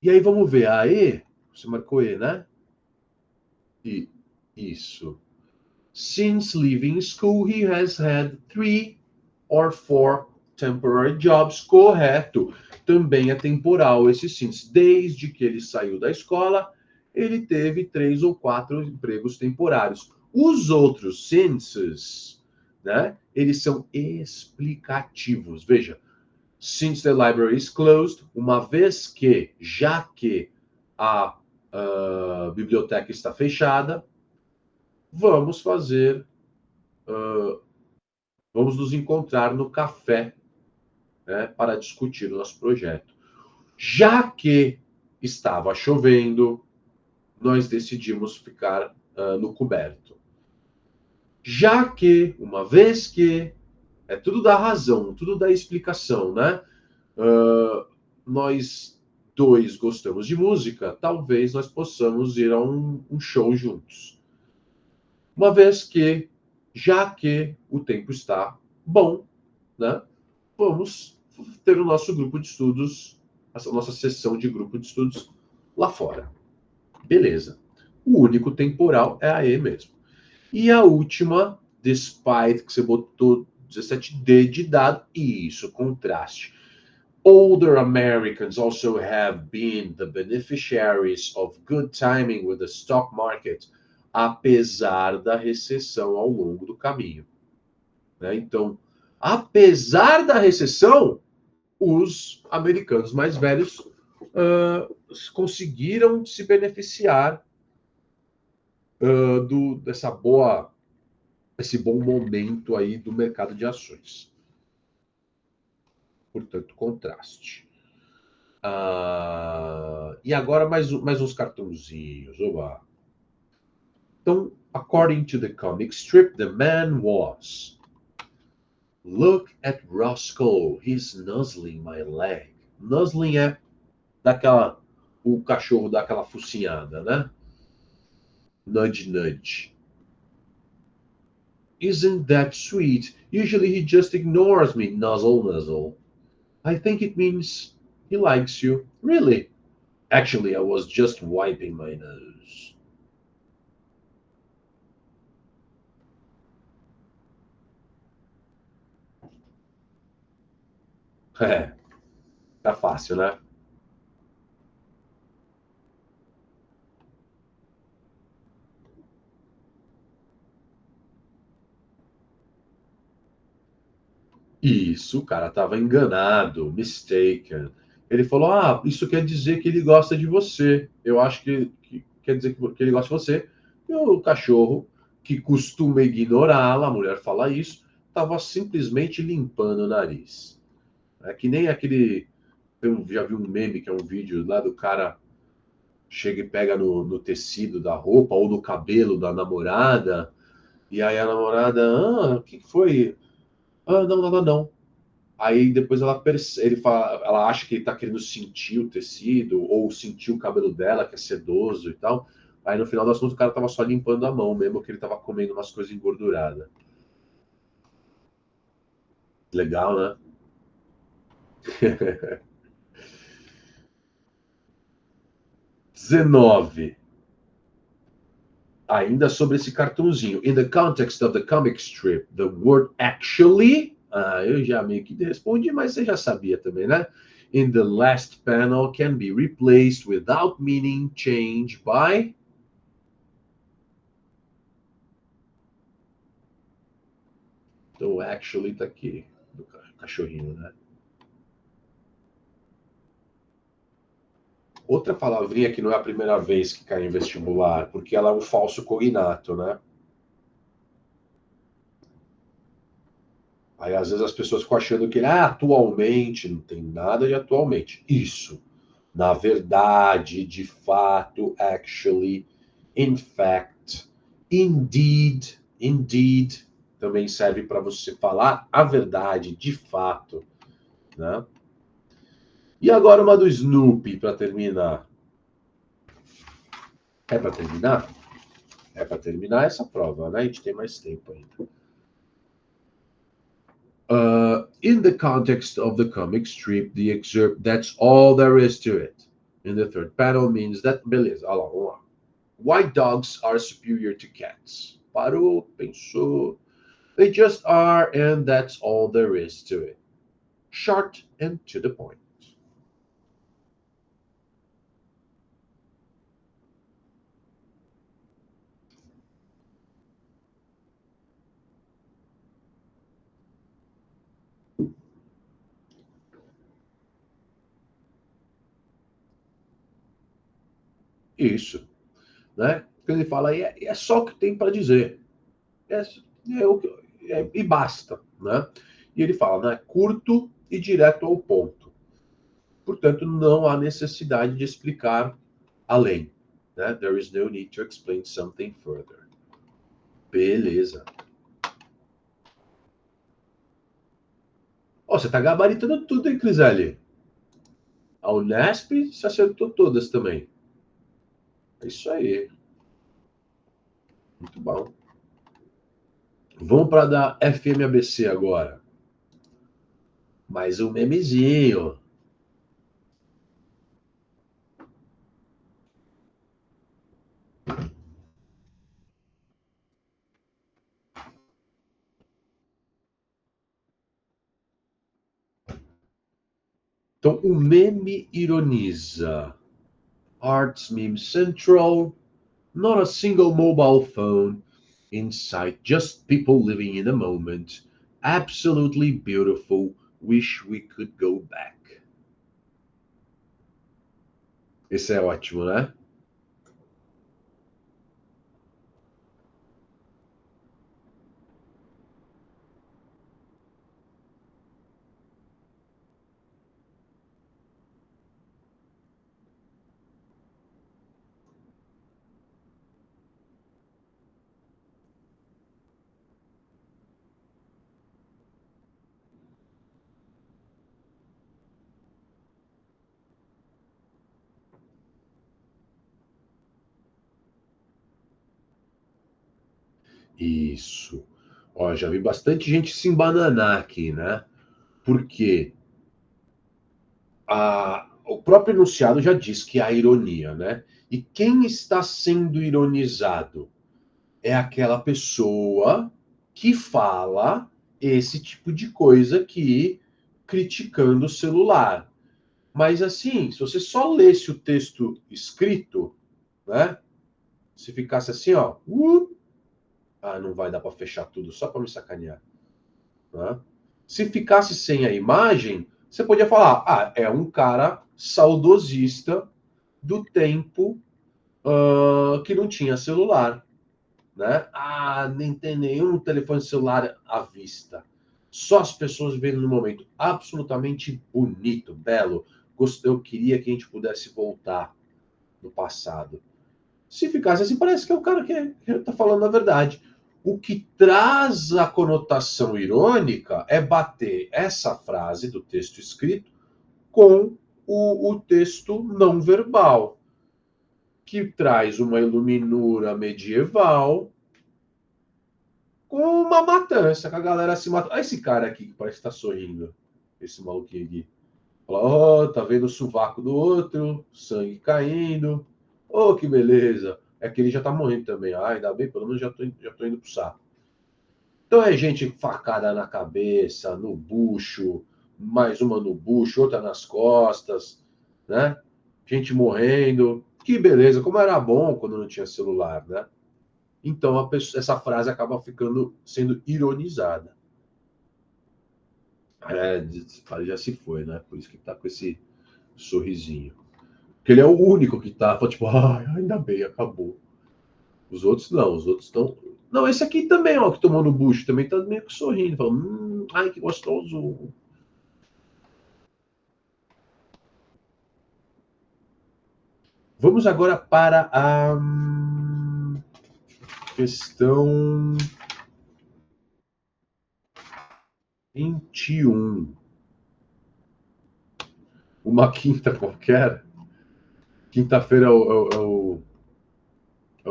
E aí vamos ver. A E, você marcou E, né? E, isso. Since leaving school, he has had 3 or 4 temporary jobs. Correto. Também é temporal esse since. Desde que ele saiu da escola, ele teve 3 ou 4 empregos temporários. Os outros sinces, né? Eles são explicativos. Veja, since the library is closed, uma vez que, já que a biblioteca está fechada, vamos fazer, vamos nos encontrar no café, né, para discutir o nosso projeto. Já que estava chovendo, nós decidimos ficar no coberto. Já que, uma vez que, é tudo da razão, tudo da explicação, né? Nós dois gostamos de música, talvez nós possamos ir a um show juntos. Uma vez que, já que o tempo está bom, né? Vamos ter o nosso grupo de estudos, a nossa sessão de grupo de estudos lá fora. Beleza. O único temporal é a E mesmo. E a última, despite, que você botou 17D de dado, isso, contraste. Older Americans also have been the beneficiaries of good timing with the stock market. apesar da recessão ao longo do caminho. Né? Então, apesar da recessão, os americanos mais velhos conseguiram se beneficiar esse bom momento aí do mercado de ações. Portanto, contraste. E agora mais uns cartãozinhos. Oba. Então, according to the comic strip, the man was. Look at Roscoe, he's nuzzling my leg. Nuzzling é o cachorro dá aquela focinhada, né? Nudge, nudge. Isn't that sweet? Usually he just ignores me, nuzzle, nuzzle. I think it means he likes you. Really? Actually, I was just wiping my nose. É, tá fácil, né? Isso, o cara estava enganado, mistaken. Ele falou: Ah, isso quer dizer que ele gosta de você. Eu acho que quer dizer que ele gosta de você. E o cachorro, que costuma ignorá-la, a mulher fala isso, estava simplesmente limpando o nariz. É que nem aquele. Eu já vi um meme que é um vídeo lá do cara chega e pega no tecido da roupa ou no cabelo da namorada, e aí a namorada, o que foi? Não, nada não. Aí depois ele fala, ela acha que ele tá querendo sentir o tecido ou sentir o cabelo dela, que é sedoso e tal. Aí no final do assunto o cara tava só limpando a mão, mesmo que ele tava comendo umas coisas engorduradas. Legal, né? 19. Ainda sobre esse cartãozinho. In the context of the comic strip, the word actually. Eu já meio que respondi, mas você já sabia também, né? In the last panel can be replaced without meaning change by. Então, actually tá aqui, do cachorrinho, né? Outra palavrinha que não é a primeira vez que cai em vestibular, porque ela é um falso cognato, né? Aí às vezes as pessoas ficam achando que atualmente, não tem nada de atualmente. Isso. Na verdade, de fato, actually, in fact, indeed, indeed, também serve para você falar a verdade, de fato, né? E agora uma do Snoopy para terminar. É para terminar? É para terminar essa prova, né? A gente tem mais tempo ainda. In the context of the comic strip, the excerpt, that's all there is to it. In the third panel means that, beleza, olha lá, vamos lá. White dogs are superior to cats. Parou, pensou. They just are, and that's all there is to it. Short and to the point. Isso, né? Porque ele fala, é só o que tem para dizer. É, e basta, né? E ele fala, né? Curto e direto ao ponto. Portanto, não há necessidade de explicar além. Né? There is no need to explain something further. Beleza. Ó, você tá gabaritando tudo, hein, Criselli? A Unesp se acertou todas também. É isso aí. Muito bom. Vamos para da FMABC agora. Mais um memezinho. Então, o meme ironiza. Arts Meme Central. Not a single mobile phone in sight, just people living in the moment. Absolutely beautiful. Wish we could go back. Esse é ótimo, né? Isso. Ó, já vi bastante gente se embananar aqui, né? Porque o próprio enunciado já diz que há ironia, né? E quem está sendo ironizado é aquela pessoa que fala esse tipo de coisa aqui, criticando o celular. Mas assim, se você só lesse o texto escrito, né? Se ficasse assim, ó, não vai dar para fechar tudo só para me sacanear, né? Se ficasse sem a imagem, você podia falar, é um cara saudosista do tempo que não tinha celular, né? Nem tem nenhum telefone celular à vista. Só as pessoas vendo no momento. Absolutamente bonito, belo. Eu queria que a gente pudesse voltar no passado. Se ficasse assim, parece que é o cara que está falando a verdade. O que traz a conotação irônica é bater essa frase do texto escrito com o texto não verbal, que traz uma iluminura medieval com uma matança, com a galera se matando. Olha esse cara aqui que parece que tá sorrindo. Esse maluquinho aqui. Fala, ó, tá vendo o sovaco do outro, sangue caindo. Oh, que beleza. É que ele já tá morrendo também. Ainda bem, pelo menos já tô indo pro saco. Então é gente facada na cabeça, no bucho, mais uma no bucho, outra nas costas, né? Gente morrendo. Que beleza, como era bom quando não tinha celular, né? Então essa frase acaba ficando sendo ironizada. Já se foi, né? Por isso que tá com esse sorrisinho. Porque ele é o único que tá, tipo, ainda bem, acabou. Os outros não, os outros estão. Não, esse aqui também, ó, que tomou no bucho, também tá meio que sorrindo, falando, ai, que gostoso. Vamos agora para a questão 21. Uma quinta qualquer. Quinta-feira é o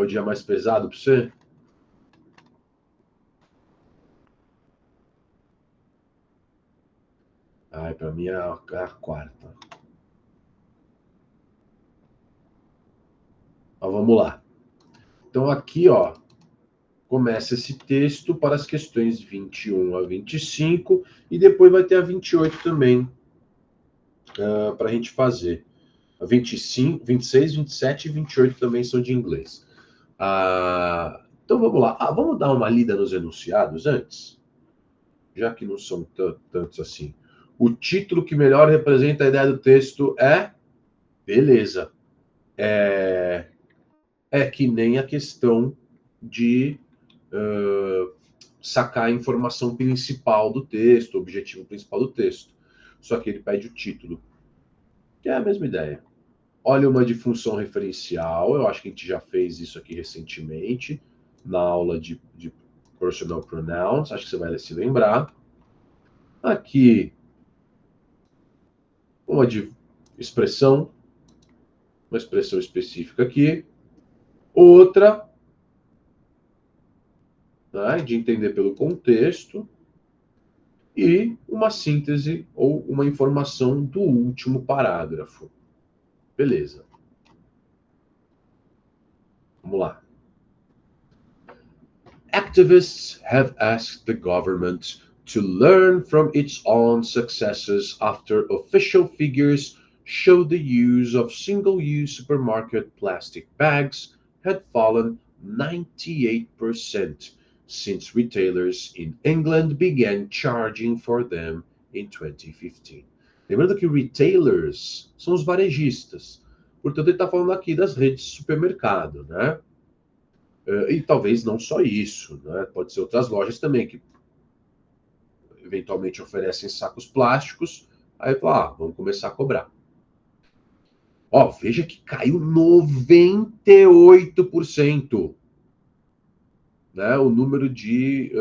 dia mais pesado para você? Ai, para mim é a quarta. Mas vamos lá. Então aqui, ó, começa esse texto para as questões 21 a 25 e depois vai ter a 28 também para a gente fazer. A 25, 26, 27 e 28 também são de inglês. Então vamos lá. Vamos dar uma lida nos enunciados antes, já que não são tantos assim. O título que melhor representa a ideia do texto é beleza. É que nem a questão de sacar a informação principal do texto, o objetivo principal do texto. Só que ele pede o título, que é a mesma ideia. Olha uma de função referencial, eu acho que a gente já fez isso aqui recentemente, na aula de personal pronouns, acho que você vai se lembrar. Aqui, uma de expressão, uma expressão específica aqui. Outra, né, de entender pelo contexto. E uma síntese ou uma informação do último parágrafo. Beleza. Vamos lá. Activists have asked the government to learn from its own successes after official figures show the use of single-use supermarket plastic bags had fallen 98% since retailers in England began charging for them in 2015. Lembrando que retailers são os varejistas. Portanto, ele está falando aqui das redes de supermercado, né? E talvez não só isso, né? Pode ser outras lojas também que eventualmente oferecem sacos plásticos. Aí fala, vamos começar a cobrar. Ó, veja que caiu 98%, né, o número de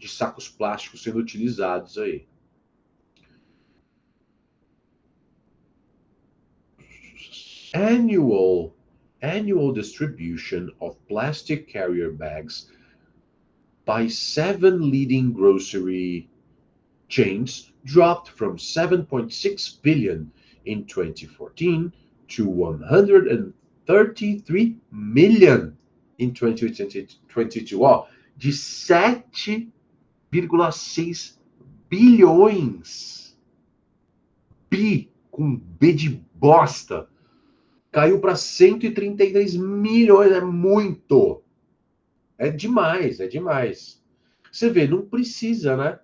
sacos plásticos sendo utilizados aí. Annual distribution of plastic carrier bags by 7 leading grocery chains dropped from 7.6 billion in 2014 to 133 million in 2022. Ó, de 7,6 bilhões. Bi, com B de bosta. Caiu para 133 milhões. É muito. É demais, é demais. Você vê, não precisa, né?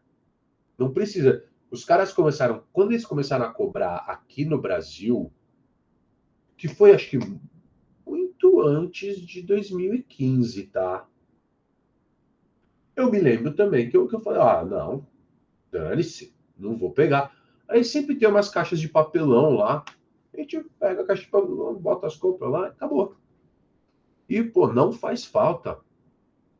Não precisa. Os caras começaram, quando eles começaram a cobrar aqui no Brasil, que foi acho que muito antes de 2015, tá? Eu me lembro também que eu falei, não, dane-se, não vou pegar. Aí sempre tem umas caixas de papelão lá, a gente pega a caixa de papelão, bota as compras lá e acabou. E, pô, não faz falta.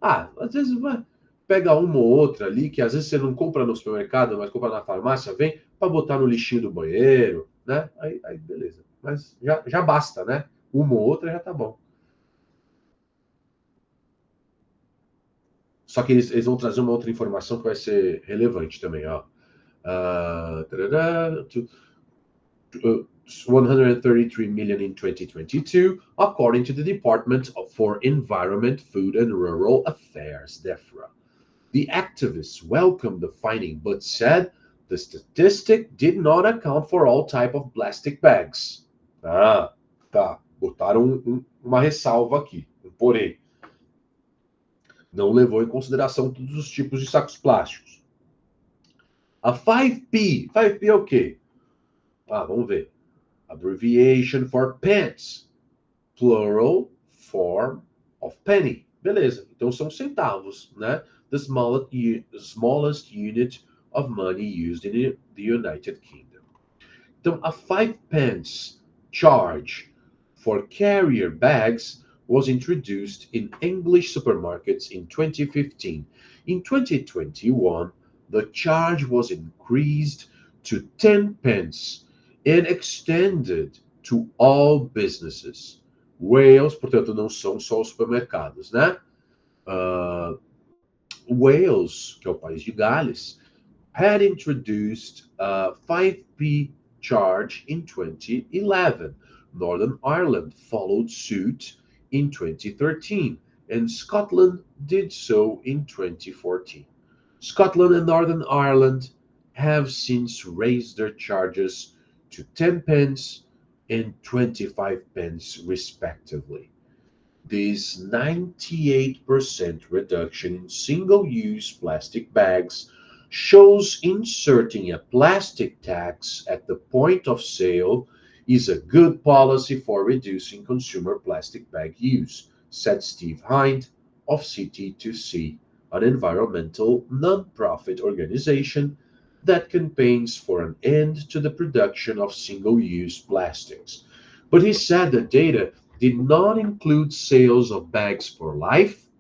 Às vezes vai pega uma ou outra ali, que às vezes você não compra no supermercado, mas compra na farmácia, vem para botar no lixinho do banheiro, né? Aí beleza. Mas já basta, né? Uma ou outra já tá bom. Só que eles vão trazer uma outra informação que vai ser relevante também, ó. Tarará, 133 million in 2022, according to the Department for Environment, Food and Rural Affairs, DEFRA. The activists welcomed the finding, but said the statistic did not account for all type of plastic bags. Tá. Botaram uma ressalva aqui, um porém. Não levou em consideração todos os tipos de sacos plásticos. A 5P. 5P é o quê? Vamos ver. Abbreviation for pence. Plural form of penny. Beleza. Então são centavos, né? The smallest unit of money used in the United Kingdom. Então, a 5 pence charge for carrier bags was introduced in English supermarkets in 2015. In 2021, the charge was increased to 10 pence and extended to all businesses. Wales, portanto, não são só os supermercados, né? Wales, que é o país de Gales, had introduced a 5p charge in 2011. Northern Ireland followed suit in 2013, and Scotland did so in 2014. Scotland and Northern Ireland have since raised their charges to 10 pence and 25 pence, respectively. This 98% reduction in single-use plastic bags shows inserting a plastic tax at the point of sale is a good policy for reducing consumer plastic bag use, said Steve Hind of CT2C, an environmental non-profit organization that campaigns for an end to the production of single-use plastics. But he said the data did not include sales of bags for life,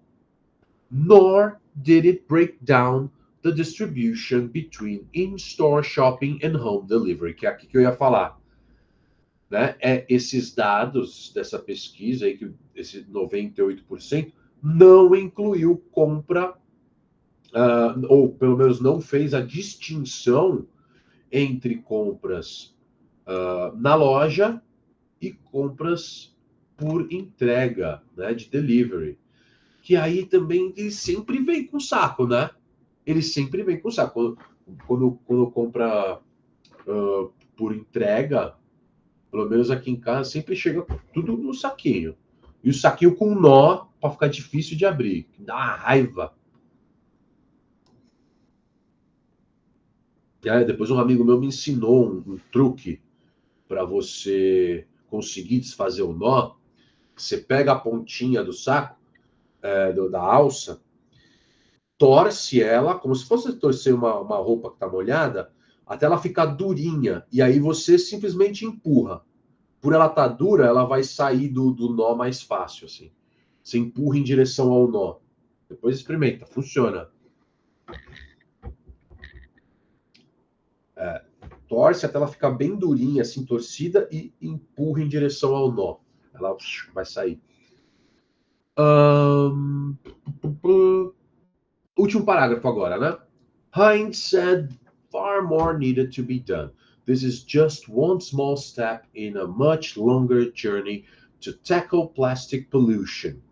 nor did it break down the distribution between in-store shopping and home delivery, que é aqui que eu ia falar. Né? Esses dados dessa pesquisa, aí, que esse 98%, não incluiu compra, ou pelo menos não fez a distinção entre compras na loja e compras por entrega, né, de delivery. Que aí também ele sempre vem com saco, né? Ele sempre vem com saco. Quando compra por entrega, Pelo menos aqui em casa sempre chega tudo no saquinho. E o saquinho com nó para ficar difícil de abrir. Dá uma raiva. E aí, depois um amigo meu me ensinou um truque para você conseguir desfazer o nó. Você pega a pontinha do saco, da alça, torce ela, como se fosse torcer uma roupa que está molhada, até ela ficar durinha. E aí você simplesmente empurra. Por ela estar dura, ela vai sair do nó mais fácil, assim. Você empurra em direção ao nó. Depois experimenta, funciona. Torce até ela ficar bem durinha, assim, torcida, e empurra em direção ao nó. Ela vai sair. Ahn, Último parágrafo agora, né? Heinz said far more needed to be done. This is just one small step in a much longer journey to tackle plastic pollution.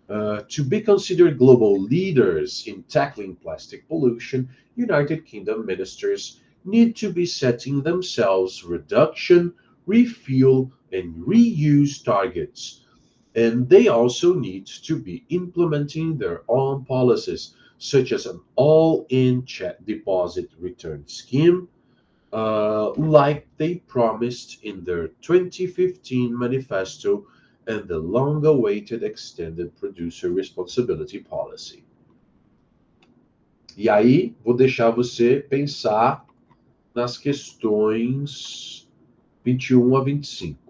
To be considered global leaders in tackling plastic pollution, United Kingdom ministers need to be setting themselves reduction, refuel, and reuse targets. And they also need to be implementing their own policies, such as an all in check deposit return scheme, like they promised in their 2015 manifesto and the long awaited extended producer responsibility policy. E aí, vou deixar você pensar nas questões 21 a 25.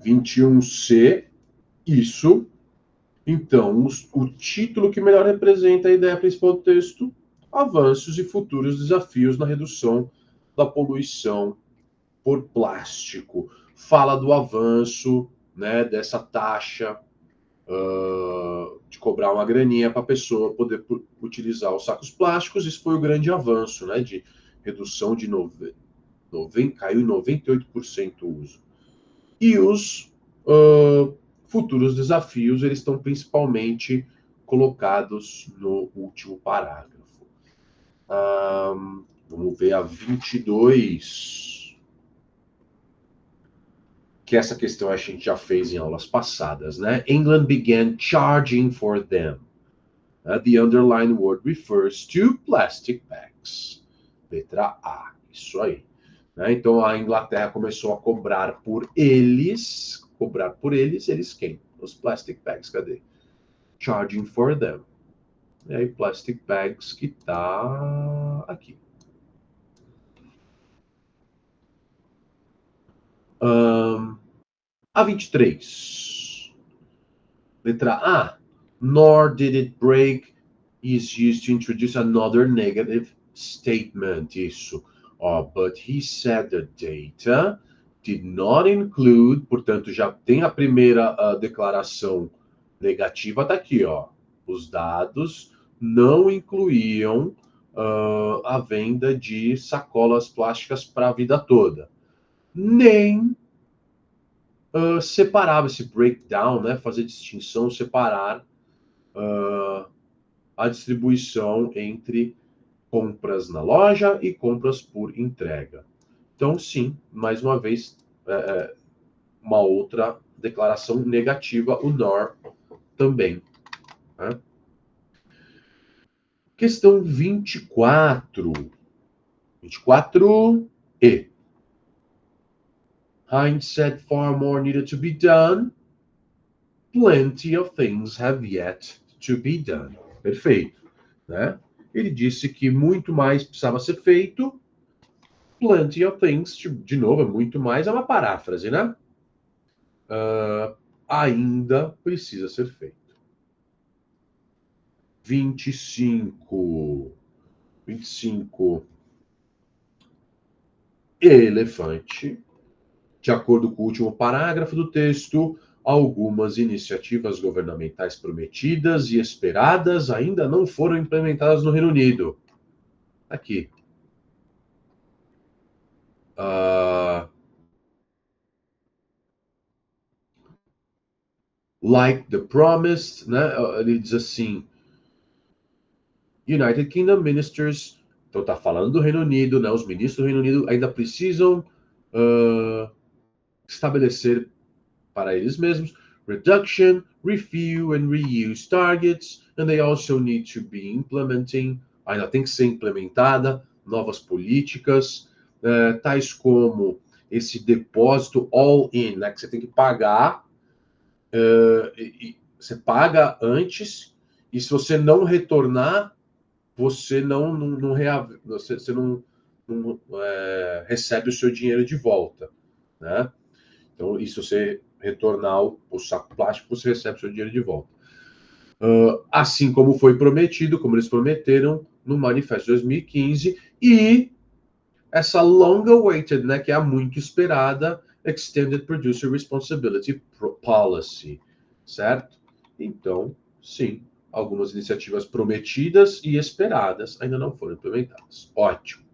21C, isso. Então, o título que melhor representa a ideia principal do texto: avanços e futuros desafios na redução da poluição por plástico. Fala do avanço, né, dessa taxa de cobrar uma graninha para a pessoa poder utilizar os sacos plásticos. Isso foi o grande avanço, né, de redução de caiu em 98% o uso. E os futuros desafios, eles estão principalmente colocados no último parágrafo. Vamos ver a 22, que essa questão a gente já fez em aulas passadas, né? England began charging for them. The underlined word refers to plastic bags. Letra A, isso aí. Né? Então a Inglaterra começou a cobrar por eles. Cobrar por eles, eles quem? Os plastic bags, cadê? Charging for them. E aí, plastic bags que tá aqui. A 23. Letra A. Nor did it break is used to introduce another negative statement. Isso. But he said the data did not include, portanto, já tem a primeira declaração negativa, tá aqui, Os dados não incluíam a venda de sacolas plásticas para a vida toda. Nem separava esse breakdown, né? Fazer distinção, separar a distribuição entre compras na loja e compras por entrega. Então, sim, mais uma vez, uma outra declaração negativa, o NOR também. Né? Questão 24. 24E. Heinz said far more needed to be done. Plenty of things have yet to be done. Perfeito. Né? Ele disse que muito mais precisava ser feito. Plenty of things, de novo, muito mais, é uma paráfrase, né? Ainda precisa ser feito. 25. Elefante. De acordo com o último parágrafo do texto, algumas iniciativas governamentais prometidas e esperadas ainda não foram implementadas no Reino Unido. Aqui. Like the promised, né? Ele diz assim: United Kingdom ministers, então está falando do Reino Unido, né? Os ministros do Reino Unido ainda precisam estabelecer para eles mesmos reduction, review and reuse targets, and they also need to be implementing, ainda tem que ser implementada, novas políticas, tais como esse depósito all-in, né? Que você tem que pagar, você paga antes, e se você não retornar, você não recebe o seu dinheiro de volta, né? Então, e se você retornar o saco plástico, você recebe o seu dinheiro de volta. Assim como foi prometido, como eles prometeram no Manifesto 2015, e essa long-awaited, né, que é a muito esperada Extended Producer Responsibility Policy, certo? Então, sim, algumas iniciativas prometidas e esperadas ainda não foram implementadas. Ótimo.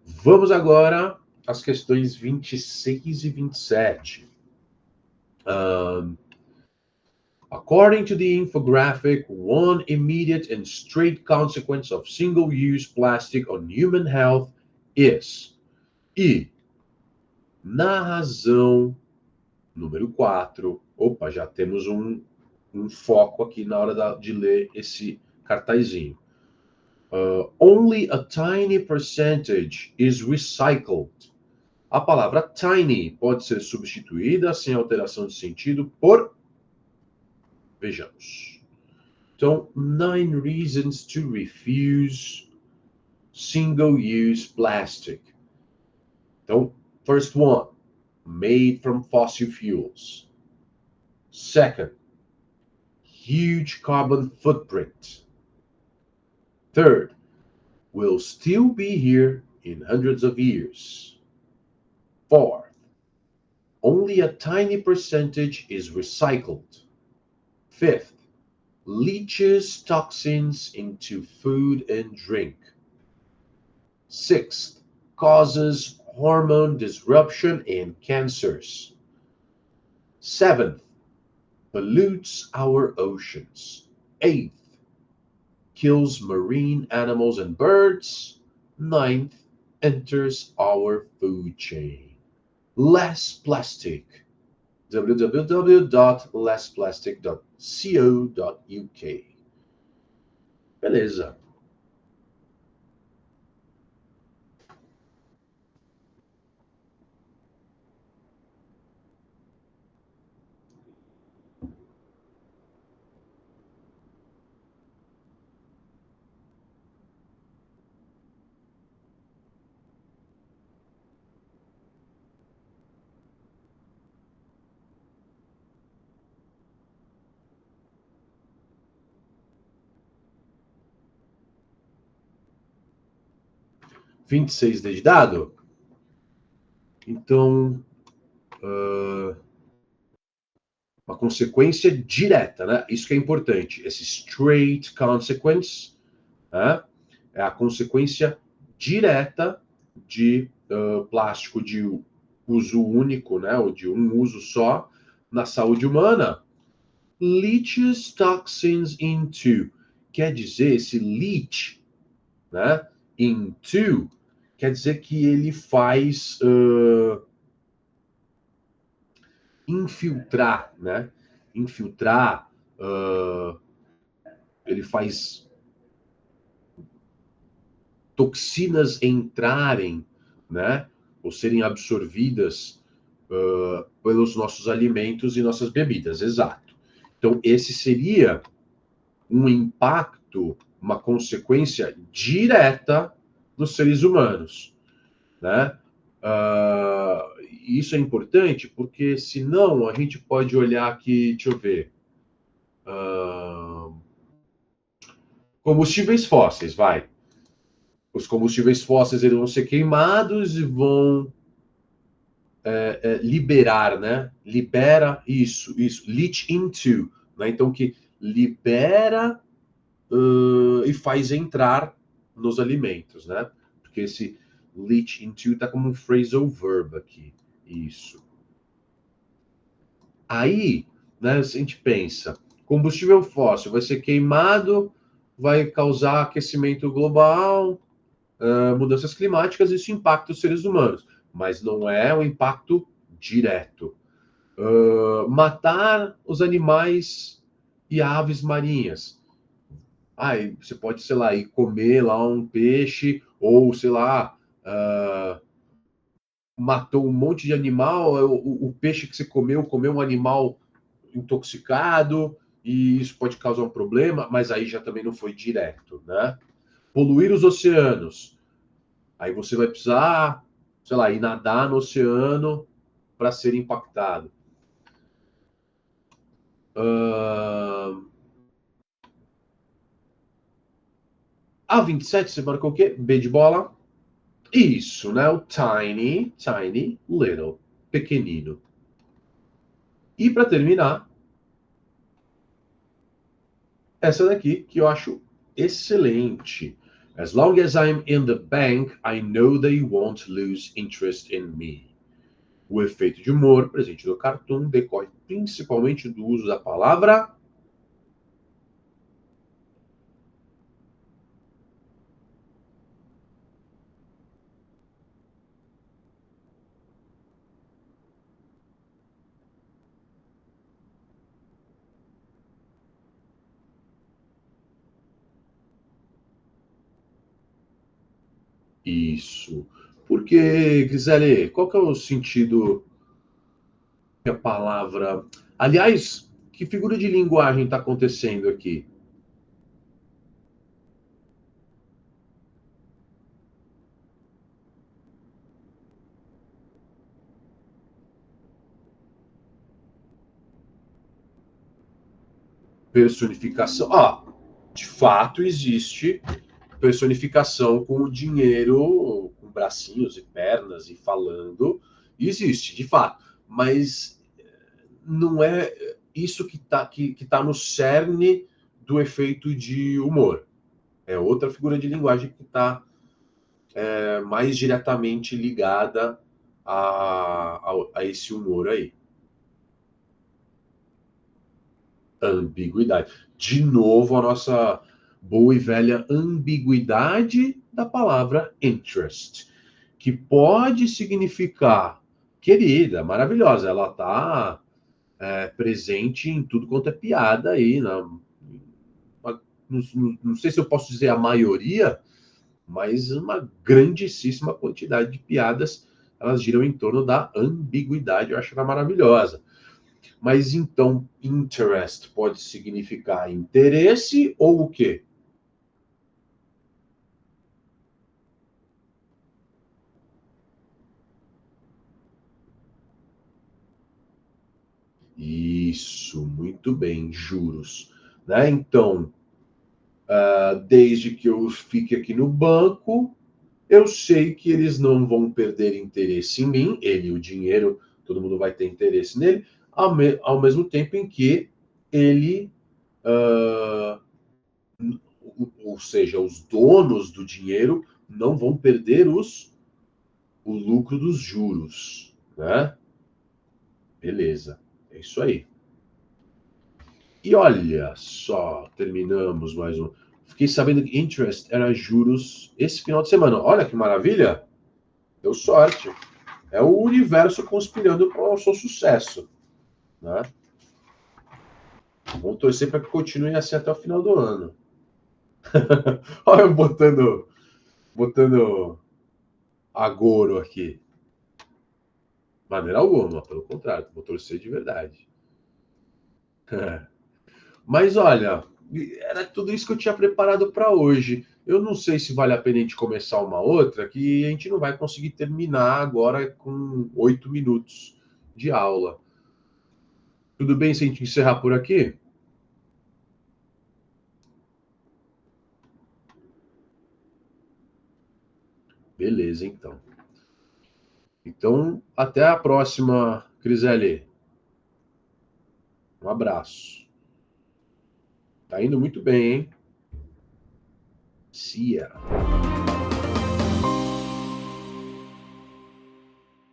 Vamos agora às questões 26 e 27. According to the infographic, one immediate and straight consequence of single-use plastic on human health is. E, na razão número 4, opa, já temos um foco aqui na hora de ler esse cartazinho. Only a tiny percentage is recycled. A palavra tiny pode ser substituída, sem alteração de sentido, por... Vejamos. Então, 9 reasons to refuse single-use plastic. Então, first one, made from fossil fuels. Second, huge carbon footprint. Third, will still be here in hundreds of years. Fourth, only a tiny percentage is recycled. Fifth, leaches toxins into food and drink. Sixth, causes hormone disruption and cancers. Seventh, pollutes our oceans. Eighth, kills marine animals and birds. Ninth, enters our food chain. Less plastic. www.lessplastic.co.uk. Beleza. 26 de dado? Então, uma consequência direta, né? Isso que é importante. Esse straight consequence, né? É a consequência direta de plástico de uso único, né? Ou de um uso só na saúde humana. Leaches toxins into. Quer dizer, esse leach, né? Into, quer dizer que ele faz infiltrar, né? Infiltrar, ele faz toxinas entrarem, né? Ou serem absorvidas pelos nossos alimentos e nossas bebidas, exato. Então, esse seria um impacto, uma consequência direta nos seres humanos, né? Isso é importante porque, senão, a gente pode olhar aqui, deixa eu ver, combustíveis fósseis, vai. Os combustíveis fósseis eles vão ser queimados e vão liberar, né? Libera isso, leach into, né? Então que libera e faz entrar nos alimentos, né? Porque esse leach into está como um phrasal verb aqui, isso. Aí, né? Se a gente pensa, combustível fóssil vai ser queimado, vai causar aquecimento global, mudanças climáticas, isso impacta os seres humanos, mas não é um impacto direto. Matar os animais e aves marinhas. Você pode, sei lá, ir comer lá um peixe, ou, sei lá, matou um monte de animal, o peixe que você comeu um animal intoxicado, e isso pode causar um problema, mas aí já também não foi direto, né? Poluir os oceanos. Aí você vai precisar, sei lá, ir nadar no oceano para ser impactado. A27, você marcou o quê? B de bola? Isso, né? O tiny, tiny, little, pequenino. E para terminar, essa daqui que eu acho excelente. As long as I'm in the bank, I know they won't lose interest in me. O efeito de humor presente no cartoon decorre principalmente do uso da palavra isso. Porque, Grisele, qual que é o sentido que a palavra. Aliás, que figura de linguagem está acontecendo aqui? Personificação. De fato existe personificação com o dinheiro, com bracinhos e pernas e falando. Existe, de fato. Mas não é isso que tá no cerne do efeito de humor. É outra figura de linguagem que está mais diretamente ligada a esse humor aí. Ambiguidade. De novo, a nossa boa e velha ambiguidade da palavra interest, que pode significar querida, maravilhosa, ela está presente em tudo quanto é piada aí. Não sei se eu posso dizer a maioria, mas uma grandíssima quantidade de piadas elas giram em torno da ambiguidade. Eu acho ela maravilhosa. Mas então, interest pode significar interesse ou o quê? Isso, muito bem, juros. Né? Então, desde que eu fique aqui no banco, Eu sei que eles não vão perder interesse em mim, ele, o dinheiro, todo mundo vai ter interesse nele, ao mesmo tempo em que ele, uh, ou seja, os donos do dinheiro não vão perder o lucro dos juros, né? Beleza, é isso aí. E olha só, terminamos mais um. Fiquei sabendo que interest era juros esse final de semana. Olha que maravilha! Deu sorte. É o universo conspirando para o seu sucesso, né? Vamos torcer para que continue assim até o final do ano. Olha eu botando agouro aqui. Maneira alguma, pelo contrário, vou torcer de verdade. Mas olha, era tudo isso que eu tinha preparado para hoje. Eu não sei se vale a pena a gente começar uma outra, que a gente não vai conseguir terminar agora com 8 minutos de aula. Tudo bem se a gente encerrar por aqui? Beleza, então. Então, até a próxima, Criseli. Um abraço. Tá indo muito bem, hein? See ya.